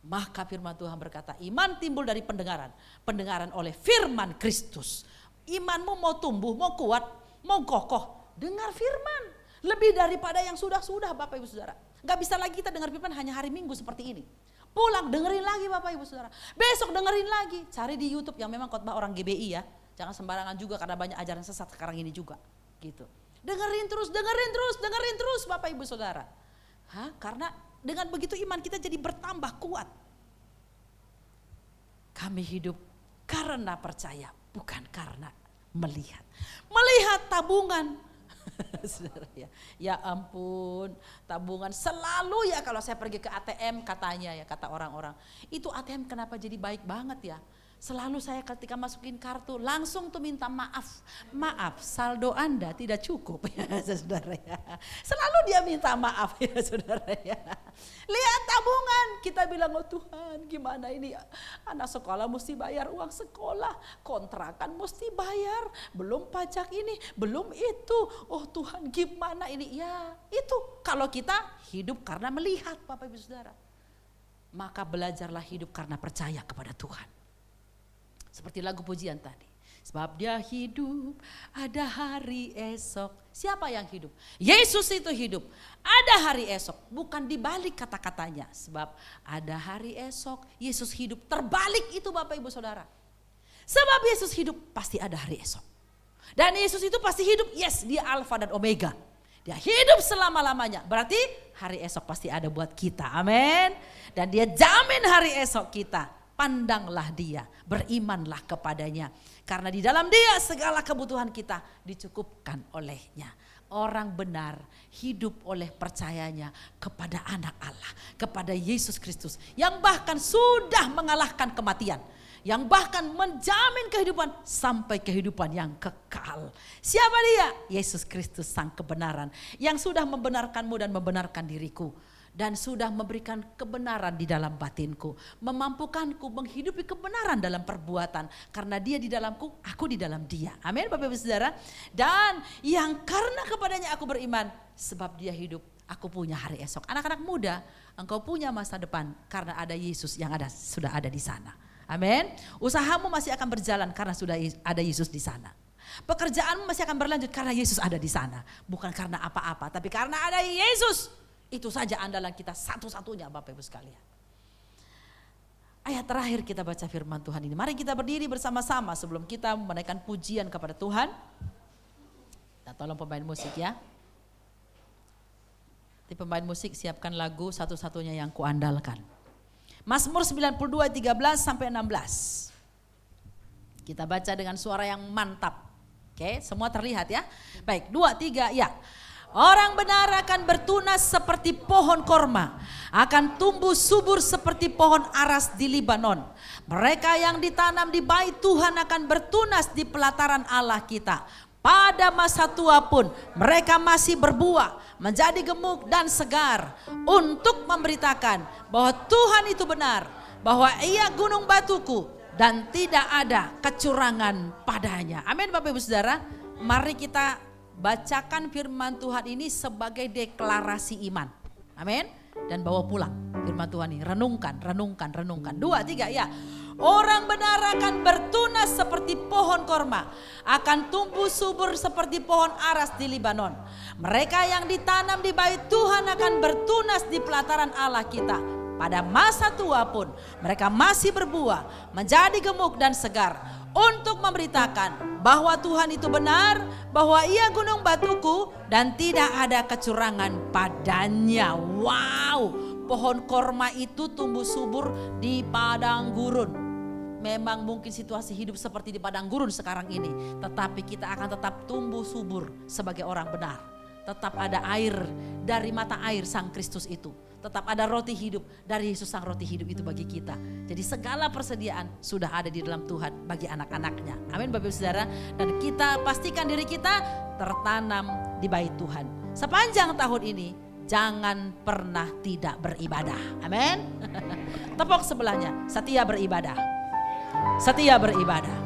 Maka firman Tuhan berkata, iman timbul dari pendengaran. Pendengaran oleh firman Kristus. Imanmu mau tumbuh, mau kuat, mau kokoh, dengar firman. Lebih daripada yang sudah-sudah Bapak Ibu Saudara. Gak bisa lagi kita dengar firman hanya hari Minggu seperti ini. Pulang dengerin lagi Bapak Ibu Saudara. Besok dengerin lagi. Cari di YouTube yang memang khotbah orang GBI ya. Jangan sembarangan juga karena banyak ajaran sesat sekarang ini juga. Gitu. Dengerin terus Bapak Ibu Saudara. Karena dengan begitu iman kita jadi bertambah kuat. Kami hidup karena percaya, bukan karena melihat. Melihat tabungan. Saudara ya. Ya ampun, tabungan selalu ya kalau saya pergi ke ATM katanya ya, kata orang-orang. Itu ATM kenapa jadi baik banget ya? Selalu saya ketika masukin kartu langsung tuh minta maaf. Maaf, saldo Anda tidak cukup ya saudara ya. Selalu dia minta maaf ya saudara ya. Lihat tabungan, kita bilang oh Tuhan gimana ini anak sekolah mesti bayar uang sekolah, kontrakan mesti bayar, belum pajak ini, belum itu. Oh Tuhan gimana ini? Ya itu kalau kita hidup karena melihat Bapak Ibu Saudara. Maka belajarlah hidup karena percaya kepada Tuhan. Seperti lagu pujian tadi. Sebab dia hidup, ada hari esok. Siapa yang hidup? Yesus itu hidup. Ada hari esok, bukan dibalik kata-katanya. Sebab ada hari esok, Yesus hidup. Terbalik itu Bapak Ibu Saudara. Sebab Yesus hidup, pasti ada hari esok. Dan Yesus itu pasti hidup, yes dia Alfa dan Omega. Dia hidup selama-lamanya. Berarti hari esok pasti ada buat kita. Amin. Dan dia jamin hari esok kita. Pandanglah dia, berimanlah kepadanya. Karena di dalam dia segala kebutuhan kita dicukupkan olehnya. Orang benar hidup oleh percayanya kepada anak Allah. Kepada Yesus Kristus. Yang bahkan sudah mengalahkan kematian. Yang bahkan menjamin kehidupan sampai kehidupan yang kekal. Siapa dia? Yesus Kristus sang kebenaran. Yang sudah membenarkanmu dan membenarkan diriku. Dan sudah memberikan kebenaran di dalam batinku. Memampukanku menghidupi kebenaran dalam perbuatan. Karena dia di dalamku, aku di dalam dia. Amin Bapak Ibu Saudara. Dan yang karena kepadanya aku beriman. Sebab dia hidup, aku punya hari esok. Anak-anak muda, engkau punya masa depan. Karena ada Yesus yang sudah ada di sana. Amin. Usahamu masih akan berjalan karena sudah ada Yesus di sana. Pekerjaanmu masih akan berlanjut karena Yesus ada di sana. Bukan karena apa-apa, tapi karena ada Yesus. Itu saja andalan kita satu-satunya Bapak Ibu sekalian. Ayat terakhir kita baca firman Tuhan ini. Mari kita berdiri bersama-sama sebelum kita menaikkan pujian kepada Tuhan. Nah, tolong pemain musik ya. Di pemain musik siapkan lagu satu-satunya yang kuandalkan. Mazmur 92 13 sampai 16. Kita baca dengan suara yang mantap. Oke, semua terlihat ya. Baik, 2 3 ya. Orang benar akan bertunas seperti pohon korma, akan tumbuh subur seperti pohon aras di Libanon. Mereka yang ditanam di bait Tuhan akan bertunas di pelataran Allah kita. Pada masa tua pun mereka masih berbuah, menjadi gemuk dan segar, untuk memberitakan bahwa Tuhan itu benar, bahwa Ia gunung batuku dan tidak ada kecurangan padanya. Amin Bapak Ibu Saudara. Mari kita bacakan firman Tuhan ini sebagai deklarasi iman. Amin. Dan bawa pulang firman Tuhan ini. Renungkan. 2, 3 ya. Orang benar akan bertunas seperti pohon korma, akan tumbuh subur seperti pohon aras di Libanon. Mereka yang ditanam di bait Tuhan akan bertunas di pelataran Allah kita. Pada masa tua pun mereka masih berbuah, menjadi gemuk dan segar, untuk memberitakan bahwa Tuhan itu benar, bahwa Ia gunung batuku dan tidak ada kecurangan padanya. Wow, pohon korma itu tumbuh subur di padang gurun. Memang mungkin situasi hidup seperti di padang gurun sekarang ini, tetapi kita akan tetap tumbuh subur sebagai orang benar. Tetap ada air dari mata air Sang Kristus itu. Tetap ada roti hidup dari Yesus Sang roti hidup itu bagi kita. Jadi segala persediaan sudah ada di dalam Tuhan bagi anak-anaknya. Amin Bapak Ibu Saudara. Dan kita pastikan diri kita tertanam di bait Tuhan. Sepanjang tahun ini jangan pernah tidak beribadah. Amin. Tepuk sebelahnya, setia beribadah. Setia beribadah.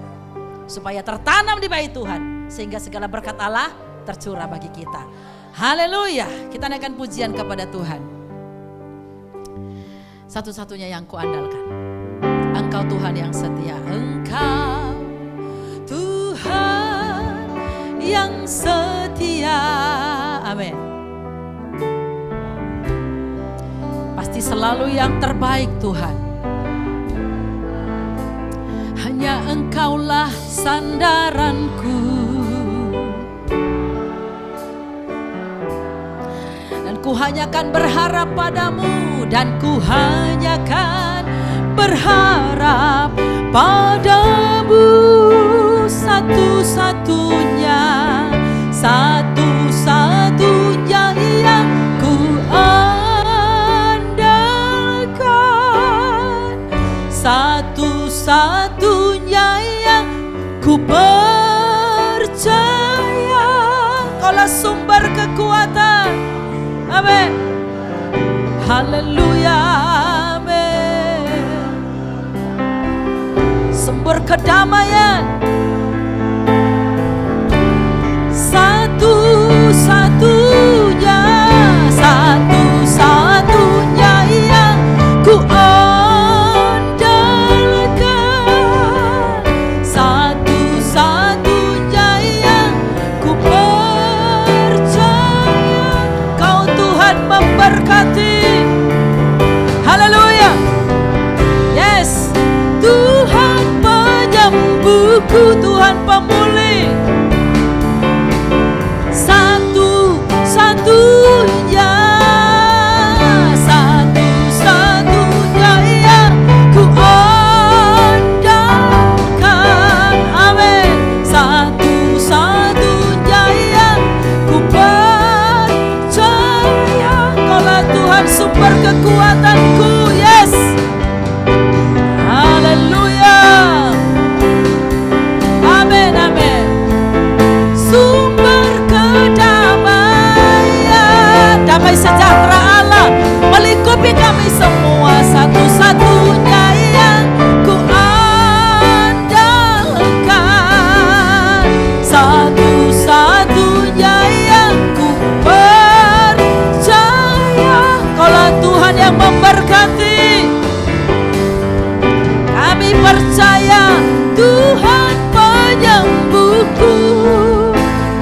Supaya tertanam di bait Tuhan. Sehingga segala berkat Allah tercurah bagi kita. Haleluya. Kita naikkan pujian kepada Tuhan. Satu-satunya yang kuandalkan, Engkau Tuhan yang setia. Engkau Tuhan yang setia. Amin. Pasti selalu yang terbaik Tuhan. Hanya Engkaulah sandaranku, dan ku hanya akan berharap padamu, dan ku hanya akan berharap padamu. Satu-satunya yang ku andalkan, satu-satunya yang ku percaya. Kaulah sumber kekuatan. Amin. Haleluya. Amin. Sumber kedamaian. Satu-satunya yang ku andalkan, satu-satunya yang ku percaya. Kau Tuhan memberkati. Haleluya. Yes. Tuhan penyembuhku, Tuhan pemulih. Satu-satunya yang ku andalkan. Amin. Satu-satunya yang ku percaya. Kaulah Tuhan sumber kekuatanku. Yes. Haleluya. Amin, amin. Sumber kedamaian, damai sejahtera Allah melingkupi kami semua. Satu-satunya yang ku andalkan, satu-satunya yang ku percaya. Kaulah Tuhan yang memberkati. Kami percaya Tuhan penyembuhku,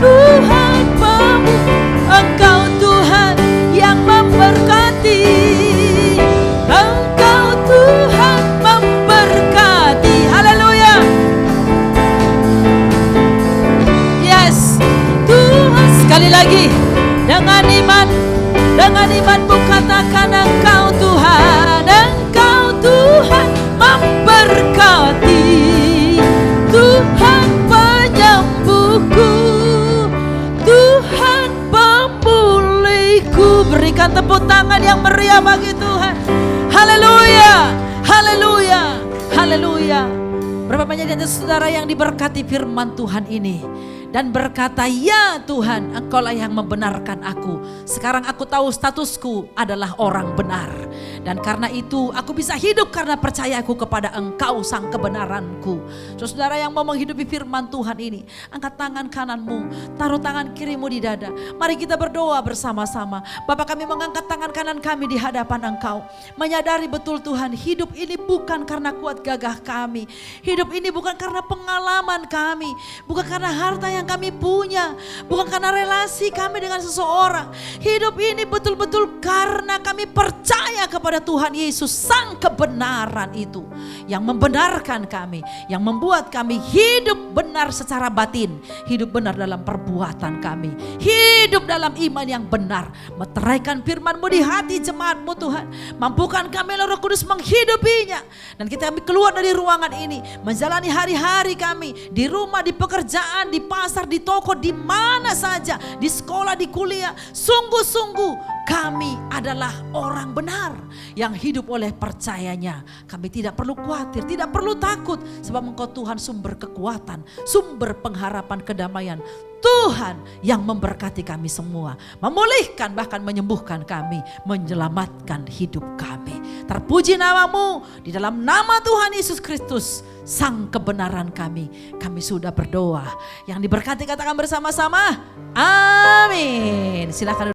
Tuhan pembuh. Engkau Tuhan yang memberkati. Engkau Tuhan memberkati. Haleluya. Yes. Tuhan, sekali lagi dengan imanmu katakan Engkau Tuhan. Engkau Tuhan memberkati. Tuhan penyembuhku, Tuhan pemulihku. Berikan tepuk tangan yang meriah bagi Tuhan. Haleluya, haleluya, haleluya. Berapa banyak di antara saudara yang diberkati firman Tuhan ini, dan berkata, ya Tuhan, Engkaulah yang membenarkan aku. Sekarang aku tahu statusku adalah orang benar. Dan karena itu aku bisa hidup karena percayaku kepada Engkau sang kebenaranku. Saudara yang mau menghidupi firman Tuhan ini, angkat tangan kananmu, taruh tangan kirimu di dada. Mari kita berdoa bersama-sama. Bapa, kami mengangkat tangan kanan kami di hadapan Engkau. Menyadari betul Tuhan, hidup ini bukan karena kuat gagah kami. Hidup ini bukan karena pengalaman kami. Bukan karena harta yang kami punya. Bukan karena relasi kami dengan seseorang. Hidup ini betul-betul karena kami percaya kepada Tuhan Yesus, sang kebenaran itu. Yang membenarkan kami. Yang membuat kami hidup benar secara batin. Hidup benar dalam perbuatan kami. Hidup dalam iman yang benar. Meteraikan firman-Mu di hati jemaat-Mu Tuhan. Mampukan kami Roh Kudus menghidupinya. Dan kita keluar dari ruangan ini. Menjalani hari-hari kami. Di rumah, di pekerjaan, di pasar, di toko, di mana saja. Di sekolah, di kuliah. Sungguh-sungguh kami adalah orang benar. Yang hidup oleh percayanya. Kami tidak perlu khawatir, tidak perlu takut. Sebab Engkau Tuhan sumber kekuatan. Sumber pengharapan kedamaian. Tuhan yang memberkati kami semua, memulihkan bahkan menyembuhkan kami, menyelamatkan hidup kami. Terpuji nama-Mu, di dalam nama Tuhan Yesus Kristus, sang kebenaran kami. Kami sudah berdoa. Yang diberkati katakan bersama-sama, amin. Silakan.